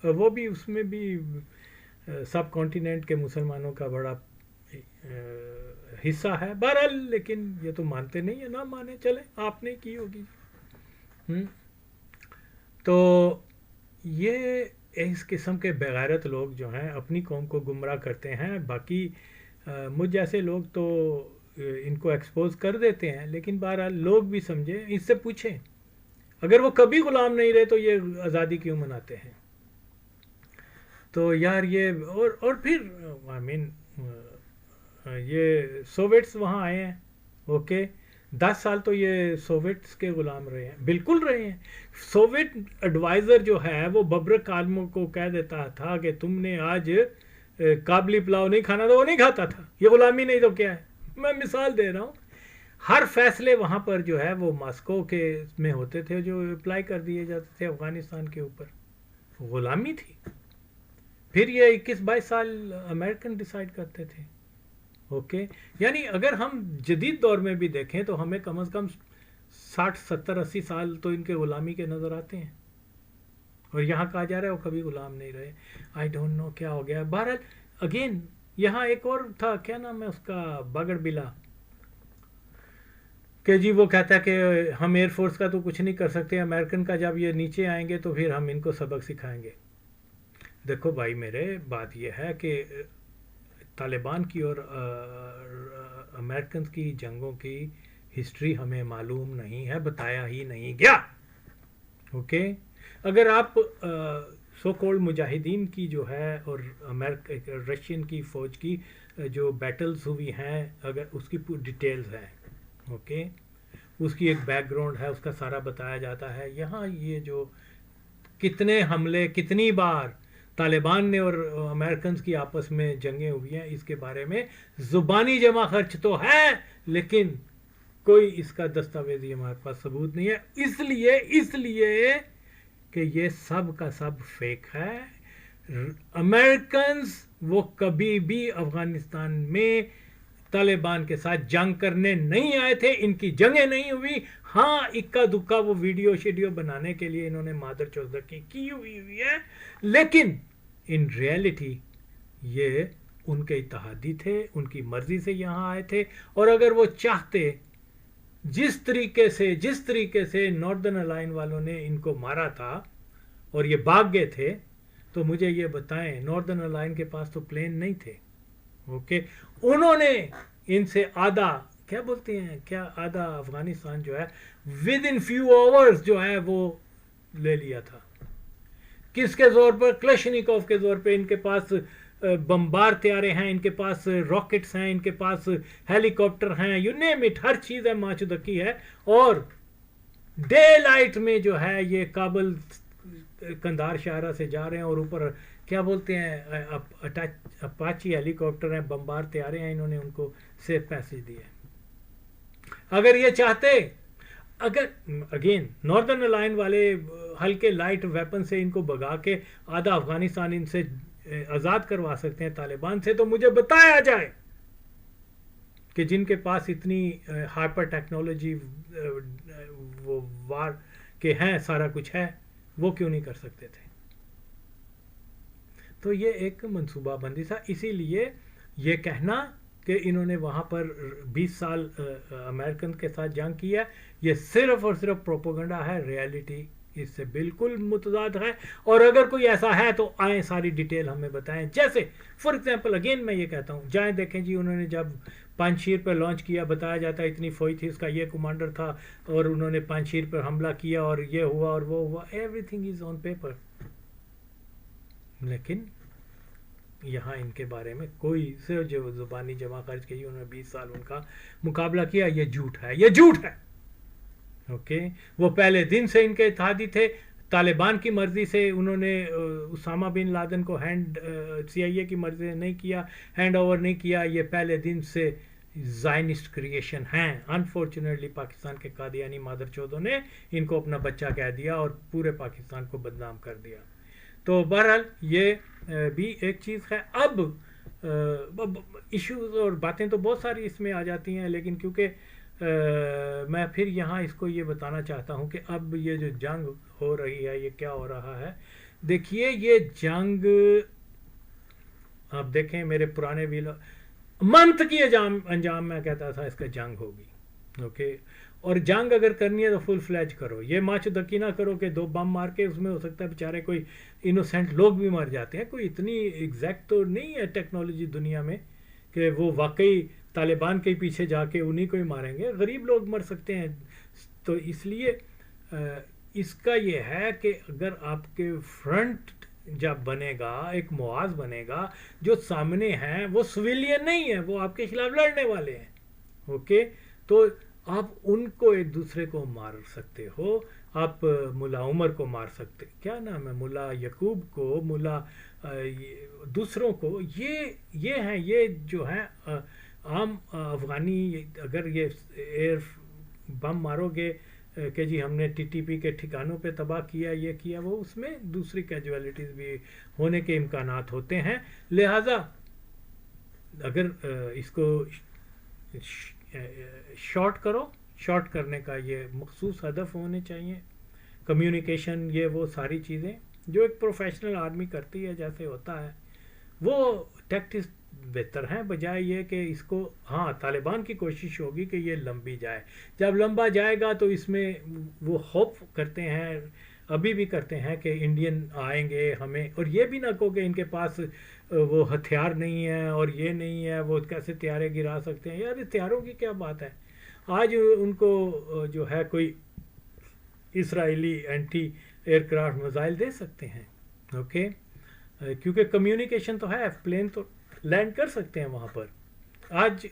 وہ بھی اس میں بھی سب کانٹیننٹ کے مسلمانوں کا بڑا حصہ ہے. بہرحال لیکن یہ تو مانتے نہیں ہیں، نہ مانے چلے، آپ نے کی ہوگی. تو یہ اس قسم کے بغیرت لوگ جو ہیں اپنی قوم کو گمراہ کرتے ہیں. باقی مجھ جیسے لوگ تو ان کو ایکسپوز کر دیتے ہیں، لیکن بہرحال لوگ بھی سمجھیں، اس سے پوچھیں اگر وہ کبھی غلام نہیں رہے تو یہ آزادی کیوں مناتے ہیں؟ تو یار یہ اور پھر یہ سوویٹس وہاں آئے ہیں، اوکے 10 سال تو یہ سوویٹس کے غلام رہے ہیں، بالکل رہے ہیں. سوویٹ ایڈوائزر جو ہے وہ ببرک عالموں کو کہہ دیتا تھا کہ تم نے آج کابلی پلاؤ نہیں کھانا، تو وہ نہیں کھاتا تھا. یہ غلامی نہیں تو کیا ہے؟ میں مثال دے رہا ہوں. ہر فیصلے وہاں پر جو ہے وہ ماسکو کے میں ہوتے تھے، جو اپلائی کر دیے جاتے تھے افغانستان کے اوپر. غلامی تھی. پھر یہ 21-22 سال امریکن ڈیسائیڈ کرتے تھے. اوکے یعنی اگر ہم جدید دور میں بھی دیکھیں تو ہمیں کم از کم 60 70 80 سال تو ان کے غلامی کے نظر آتے ہیں، اور یہاں کہا جا رہا ہے وہ کبھی غلام نہیں رہے. آئی ڈونٹ نو کیا ہو گیا. بہرحال اگین یہاں ایک اور تھا، کیا نام ہے اس کا، باگڑ بلا، کہ جی وہ کہتا ہے کہ ہم ایئر فورس کا تو کچھ نہیں کر سکتے، امریکن کا جب یہ نیچے آئیں گے تو پھر ہم ان کو سبق سکھائیں گے. دیکھو بھائی میرے، بات یہ ہے کہ طالبان کی اور امریکنز کی جنگوں کی ہسٹری ہمیں معلوم نہیں ہے، بتایا ہی نہیں گیا. اوکے اگر آپ سو کولڈ مجاہدین کی جو ہے اور رشین کی فوج کی جو بیٹلز ہوئی ہیں، اگر اس کی ڈیٹیلز ہیں، اوکے اس کی ایک بیک گراؤنڈ ہے، اس کا سارا بتایا جاتا ہے. یہاں یہ جو کتنے حملے کتنی بار طالبان نے اور امریکنز کی آپس میں جنگیں ہوئی ہیں، اس کے بارے میں زبانی جمع خرچ تو ہے، لیکن کوئی اس کا دستاویزی ہمارے پاس ثبوت نہیں ہے. اس لیے کہ یہ سب کا سب فیک ہے. امریکنز وہ کبھی بھی افغانستان میں طالبان کے ساتھ جنگ کرنے نہیں آئے تھے، ان کی جنگیں نہیں ہوئی. ہاں اکا دکا وہ ویڈیو شیڈیو بنانے کے لیے انہوں نے مادر چوزر کی ہوئی ہے، لیکن ان ریئلٹی یہ ان کے اتحادی تھے، ان کی مرضی سے یہاں آئے تھے. اور اگر وہ چاہتے جس طریقے سے ناردرن الائن والوں نے ان کو مارا تھا اور یہ بھاگ گئے تھے، تو مجھے یہ بتائیں ناردرن الائن کے پاس تو پلین نہیں تھے، اوکے. انہوں نے ان سے آدھا کیا بولتے ہیں کیا آدھا افغانستان جو ہے ود ان فیو آورز جو ہے وہ لے لیا تھا. کس کے زور پر؟ کلشنیکوف کے زور پہ. ان کے پاس بمبار طیارے ہیں, ان کے پاس راکٹس ہیں, ان کے پاس ہیلی کاپٹر ہیں, یو نیم اٹ, ہر چیز ہے, ماچدکی ہے. اور ڈے لائٹ میں جو ہے یہ کابل کندھار شاہراہ سے جا رہے ہیں, اور اوپر کیا بولتے ہیں اپاچی ہیلی کاپٹر ہیں, بمبار طیارے ہیں, انہوں نے ان کو سیف پیسج دیا. اگر یہ چاہتے, اگر اگین ناردرن الائن والے ہلکے لائٹ ویپن سے ان کو بگا کے آدھا افغانستان ان سے آزاد کروا سکتے ہیں طالبان سے, تو مجھے بتایا جائے کہ جن کے پاس اتنی ہائپر ٹیکنالوجی وہ وار کے ہیں, سارا کچھ ہے, وہ کیوں نہیں کر سکتے تھے. تو یہ ایک منصوبہ بندی تھا. اسی لیے یہ کہنا کہ انہوں نے وہاں پر 20 سال امریکن کے ساتھ جنگ کیا, یہ صرف اور صرف پروپیگنڈا ہے, ریالٹی اس سے بالکل متضاد ہے. اور اگر کوئی ایسا ہے تو آئیں ساری ڈیٹیل ہمیں بتائیں. جیسے فار ایگزامپل اگین میں یہ کہتا ہوں, جائیں دیکھیں جی انہوں نے جب پانچشیر پہ لانچ کیا, بتایا جاتا ہے اتنی فوج تھی, اس کا یہ کمانڈر تھا, اور انہوں نے پانچشیر پر حملہ کیا, اور یہ ہوا اور وہ ہوا, every thing is on paper. لیکن یہاں ان کے بارے میں کوئی صرف جو زبانی جمع خرچ کی, انہوں نے 20 سال ان کا مقابلہ کیا, یہ جھوٹ ہے, یہ جھوٹ ہے. اوکے, وہ پہلے دن سے ان کے اتحادی تھے. طالبان کی مرضی سے انہوں نے اسامہ بن لادن کو سی آئی اے کی مرضی سے نہیں کیا, ہینڈ اوور نہیں کیا. یہ پہلے دن سے زائنسٹ کریشن ہیں. انفارچونیٹلی پاکستان کے قادیانی مادر چودوں نے ان کو اپنا بچہ کہہ دیا اور پورے پاکستان کو بدنام کر دیا. تو بہرحال یہ بھی ایک چیز ہے. اب ایشوز اور باتیں تو بہت ساری اس میں آ جاتی ہیں, لیکن کیونکہ میں پھر یہاں اس کو یہ بتانا چاہتا ہوں کہ اب یہ جو جنگ ہو رہی ہے, یہ کیا ہو رہا ہے. دیکھیے یہ جنگ, آپ دیکھیں میرے پرانے منت کی انجام میں کہتا تھا اس کا جنگ ہوگی. اوکے, اور جنگ اگر کرنی ہے تو فل فلیج کرو, یہ ماچدکی نہ کرو کہ 2 بم مار کے, اس میں ہو سکتا ہے بیچارے کوئی انوسینٹ لوگ بھی مر جاتے ہیں. کوئی اتنی ایگزیکٹ تو نہیں ہے ٹیکنالوجی دنیا میں کہ وہ واقعی طالبان کے پیچھے جا کے انہی کو ہی ماریں گے, غریب لوگ مر سکتے ہیں. تو اس لیے اس کا یہ ہے کہ اگر آپ کے فرنٹ جب بنے گا, ایک محاذ بنے گا, جو سامنے ہیں وہ سویلین نہیں ہیں, وہ آپ کے خلاف لڑنے والے ہیں. اوکے, تو آپ ان کو ایک دوسرے کو مار سکتے ہو. آپ ملا عمر کو مار سکتے, کیا نام ہے, ملا یعقوب کو, ملا دوسروں کو, یہ ہیں, یہ جو ہیں عام افغانی. اگر یہ ایئر بم مارو گے کہ جی ہم نے ٹی ٹی پی کے ٹھکانوں پہ تباہ کیا, یہ کیا, وہ اس میں دوسری کیجویلٹیز بھی ہونے کے امکانات ہوتے ہیں. لہذا اگر اس کو شارٹ کرو, شارٹ کرنے کا یہ مخصوص ہدف ہونے چاہیے. کمیونیکیشن, یہ وہ ساری چیزیں جو ایک پروفیشنل آدمی کرتی ہے جیسے ہوتا ہے, وہ ٹیکٹکس بہتر ہیں بجائے یہ کہ اس کو. ہاں, طالبان کی کوشش ہوگی کہ یہ لمبی جائے. جب لمبا جائے گا تو اس میں وہ ہوپ کرتے ہیں, ابھی بھی کرتے ہیں کہ انڈین آئیں گے ہمیں, اور یہ بھی نہ کہو کہ ان کے پاس وہ ہتھیار نہیں ہے اور یہ نہیں ہے, وہ کیسے طیارے گرا سکتے ہیں. یار ہتھیاروں کی کیا بات ہے, آج ان کو جو ہے کوئی اسرائیلی اینٹی ایئر کرافٹ میزائل دے سکتے ہیں. اوکے, کیونکہ کمیونیکیشن تو ہے, پلین تو لینڈ کر سکتے ہیں وہاں پر. آج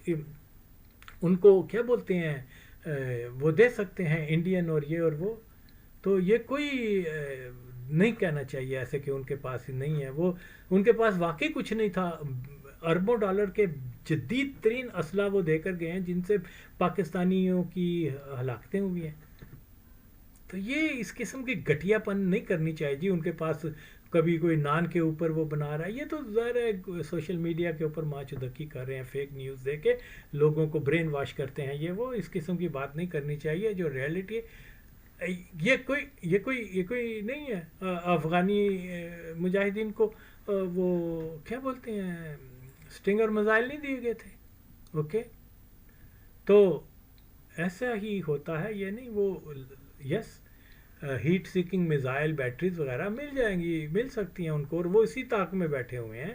ان کو کیا بولتے ہیں وہ دے سکتے ہیں انڈین اور یہ اور وہ. تو یہ کوئی نہیں کہنا چاہیے ایسے کہ ان کے پاس ہی نہیں ہے. وہ ان کے پاس واقعی کچھ نہیں تھا. اربوں ڈالر کے جدید ترین اسلحہ وہ دے کر گئے ہیں جن سے پاکستانیوں کی ہلاکتیں ہوئی ہیں. تو یہ اس قسم کی گھٹیا پن نہیں کرنی چاہیے جی. ان کے پاس کبھی کوئی نان کے اوپر وہ بنا رہا ہے, یہ تو ظاہر ہے سوشل میڈیا کے اوپر ماچدکی کر رہے ہیں, فیک نیوز دے کے لوگوں کو برین واش کرتے ہیں. یہ وہ اس قسم کی بات نہیں کرنی چاہیے. جو ریئلٹی ہے, یہ کوئی نہیں ہے. افغانی مجاہدین کو وہ کیا بولتے ہیں سٹنگر میزائل نہیں دیے گئے تھے. اوکے, تو ایسا ہی ہوتا ہے, یہ نہیں وہ یس ہیٹ سیکنگ میزائل بیٹریز وغیرہ مل جائیں گی, مل سکتی ہیں ان کو, اور وہ اسی طاق میں بیٹھے ہوئے ہیں.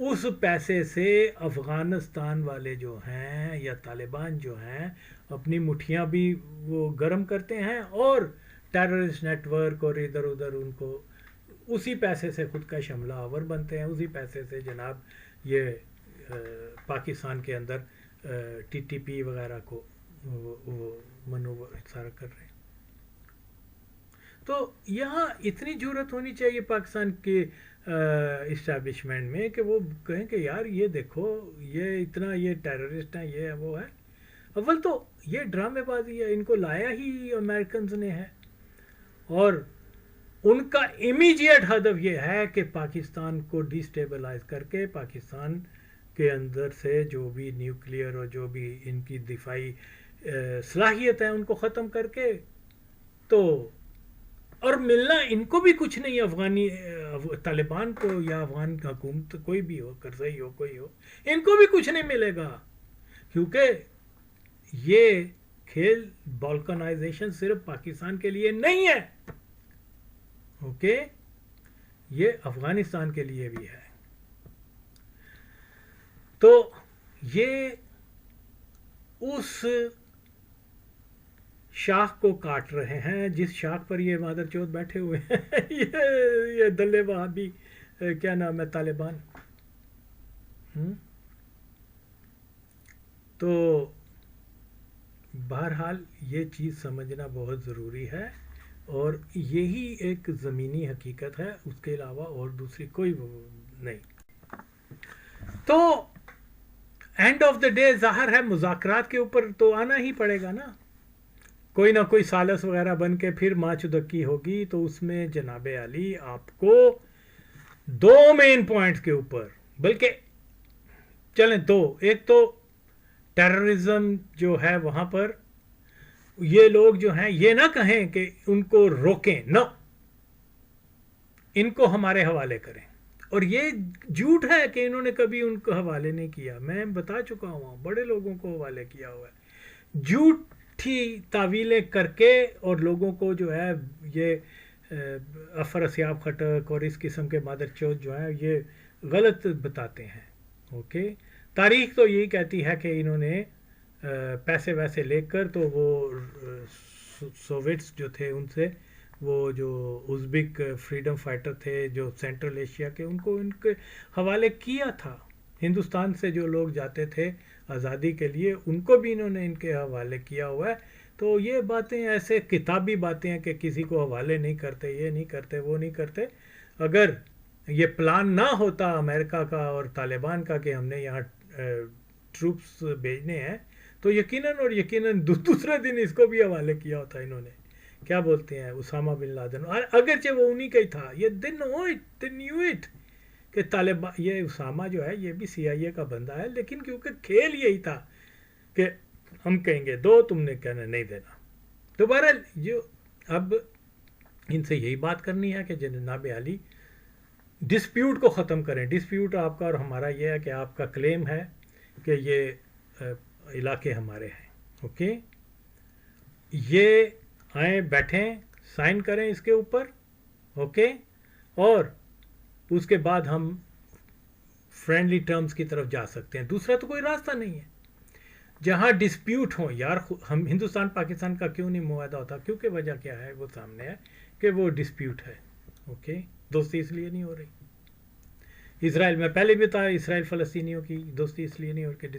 اس پیسے سے افغانستان والے جو ہیں یا طالبان جو ہیں اپنی مٹھیاں بھی وہ گرم کرتے ہیں اور ٹیررسٹ نیٹ ورک اور ادھر ادھر ان کو اسی پیسے سے خود کا حملہ آور بنتے ہیں. اسی پیسے سے جناب یہ پاکستان کے اندر ٹی ٹی پی وغیرہ کو وہ منور سارا کر رہے ہیں. تو یہاں اتنی جرأت ہونی چاہیے پاکستان کے اسٹیبلشمنٹ میں کہ وہ کہیں کہ یار یہ دیکھو یہ اتنا یہ ٹیررسٹ ہیں یہ وہ ہے. اول تو یہ ڈرامے بازی ہے, ان کو لایا ہی امریکنز نے ہے اور ان کا امیجیٹ ہدف یہ ہے کہ پاکستان کو ڈیسٹیبلائز کر کے پاکستان کے اندر سے جو بھی نیوکلیئر اور جو بھی ان کی دفاعی صلاحیت ہے ان کو ختم کر کے تو اور ملنا ان کو بھی کچھ نہیں. افغانی طالبان کو یا افغان حکومت کوئی بھی ہو کرزئی ہو کوئی ہو ان کو بھی کچھ نہیں ملے گا کیونکہ یہ کھیل بالکنائزیشن صرف پاکستان کے لیے نہیں ہے. اوکے یہ افغانستان کے لیے بھی ہے. تو یہ اس شاخ کو کاٹ رہے ہیں جس شاخ پر یہ مادر چوت بیٹھے ہوئے ہیں یہ دلے وہابی کیا نام ہے طالبان. تو بہرحال یہ چیز سمجھنا بہت ضروری ہے اور یہی ایک زمینی حقیقت ہے, اس کے علاوہ اور دوسری کوئی نہیں. تو اینڈ آف دا ڈے ظاہر ہے مذاکرات کے اوپر تو آنا ہی پڑے گا نا, کوئی نہ کوئی سالس وغیرہ بن کے پھر ماں چدکی ہوگی. تو اس میں جناب علی آپ کو 2 مین پوائنٹس کے اوپر بلکہ چلیں 2, ایک تو ٹیررزم جو ہے وہاں پر یہ لوگ جو ہیں یہ نہ کہیں کہ ان کو روکیں, نو ان کو ہمارے حوالے کریں. اور یہ جھوٹ ہے کہ انہوں نے کبھی ان کو حوالے نہیں کیا. میں بتا چکا ہوں بڑے لوگوں کو حوالے کیا ہوا ہے جھوٹی تعویلیں کر کے اور لوگوں کو جو ہے یہ افراسیاب خٹک اور اس قسم کے مادر چوت جو ہیں یہ غلط بتاتے ہیں. اوکے تاریخ تو یہی کہتی ہے کہ انہوں نے پیسے ویسے لے کر تو وہ سوویٹس جو تھے ان سے وہ جو ازبک فریڈم فائٹر تھے جو سینٹرل ایشیا کے ان کو ان کے حوالے کیا تھا. ہندوستان سے جو لوگ جاتے تھے آزادی کے لیے ان کو بھی انہوں نے ان کے حوالے کیا ہوا ہے. تو یہ باتیں ایسے کتابی باتیں ہیں کہ کسی کو حوالے نہیں کرتے, یہ نہیں کرتے, وہ نہیں کرتے. اگر یہ پلان نہ ہوتا امریکہ کا اور طالبان کا کہ ہم نے یہاں ٹروپس بھیجنے ہیں تو یقیناً دوسرے دن اس کو بھی حوالے کیا ہوتا انہوں نے. کیا بولتے ہیں اسامہ بن لادن, اگرچہ وہ انہی کا ہی تھا. یہ نیو اٹ کہ طالبان یہ اسامہ جو ہے یہ بھی سی آئی اے کا بندہ ہے لیکن کیونکہ کھیل یہی تھا کہ ہم کہیں گے دو تم نے کہنا نہیں دینا. تو بہرحال جو اب ان سے یہی بات کرنی ہے کہ جناب علی ڈسپیوٹ کو ختم کریں. ڈسپیوٹ آپ کا اور ہمارا یہ ہے کہ آپ کا کلیم ہے کہ یہ علاقے ہمارے ہیں. اوکے یہ آئیں بیٹھیں سائن کریں اس کے اوپر. اوکے اور اس کے بعد ہم فرینڈلی ٹرمز کی طرف جا سکتے ہیں. دوسرا تو کوئی راستہ نہیں ہے. جہاں ڈسپیوٹ ہوں یار ہم ہندوستان پاکستان کا کیوں نہیں معاہدہ ہوتا کیونکہ وجہ کیا ہے وہ سامنے ہے کہ وہ ڈسپیوٹ ہے. اوکے دوستی اس لیے نہیں ہو رہی. اسرائیل میں پہلے بھی تھا اسرائیل فلسطینیوں کی دوستی اس لیے نہیں ہو رہی.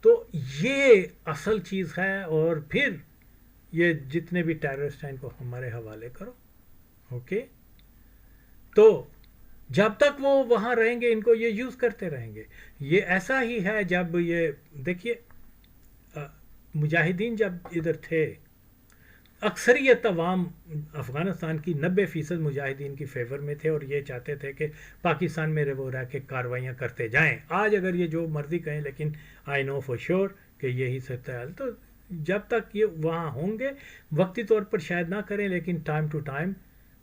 تو یہ اصل چیز ہے. اور پھر یہ جتنے بھی ٹیررسٹ ہیں ان کو ہمارے حوالے کرو. اوکے تو جب تک وہ وہاں رہیں گے ان کو یہ یوز کرتے رہیں گے. یہ ایسا ہی ہے جب یہ دیکھیے مجاہدین جب ادھر تھے اکثریت عوام افغانستان کی 90% مجاہدین کی فیور میں تھے اور یہ چاہتے تھے کہ پاکستان میں وہ رہ کے کاروائیاں کرتے جائیں. آج اگر یہ جو مرضی کہیں لیکن آئی نو فور شیور کہ یہی سچ ہے. تو جب تک یہ وہاں ہوں گے وقتی طور پر شاید نہ کریں لیکن time to time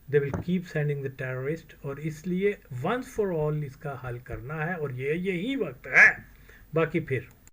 they will keep sending the terrorist. اور اس لیے ونس فار آل اس کا حل کرنا ہے اور یہی وقت ہے. باقی پھر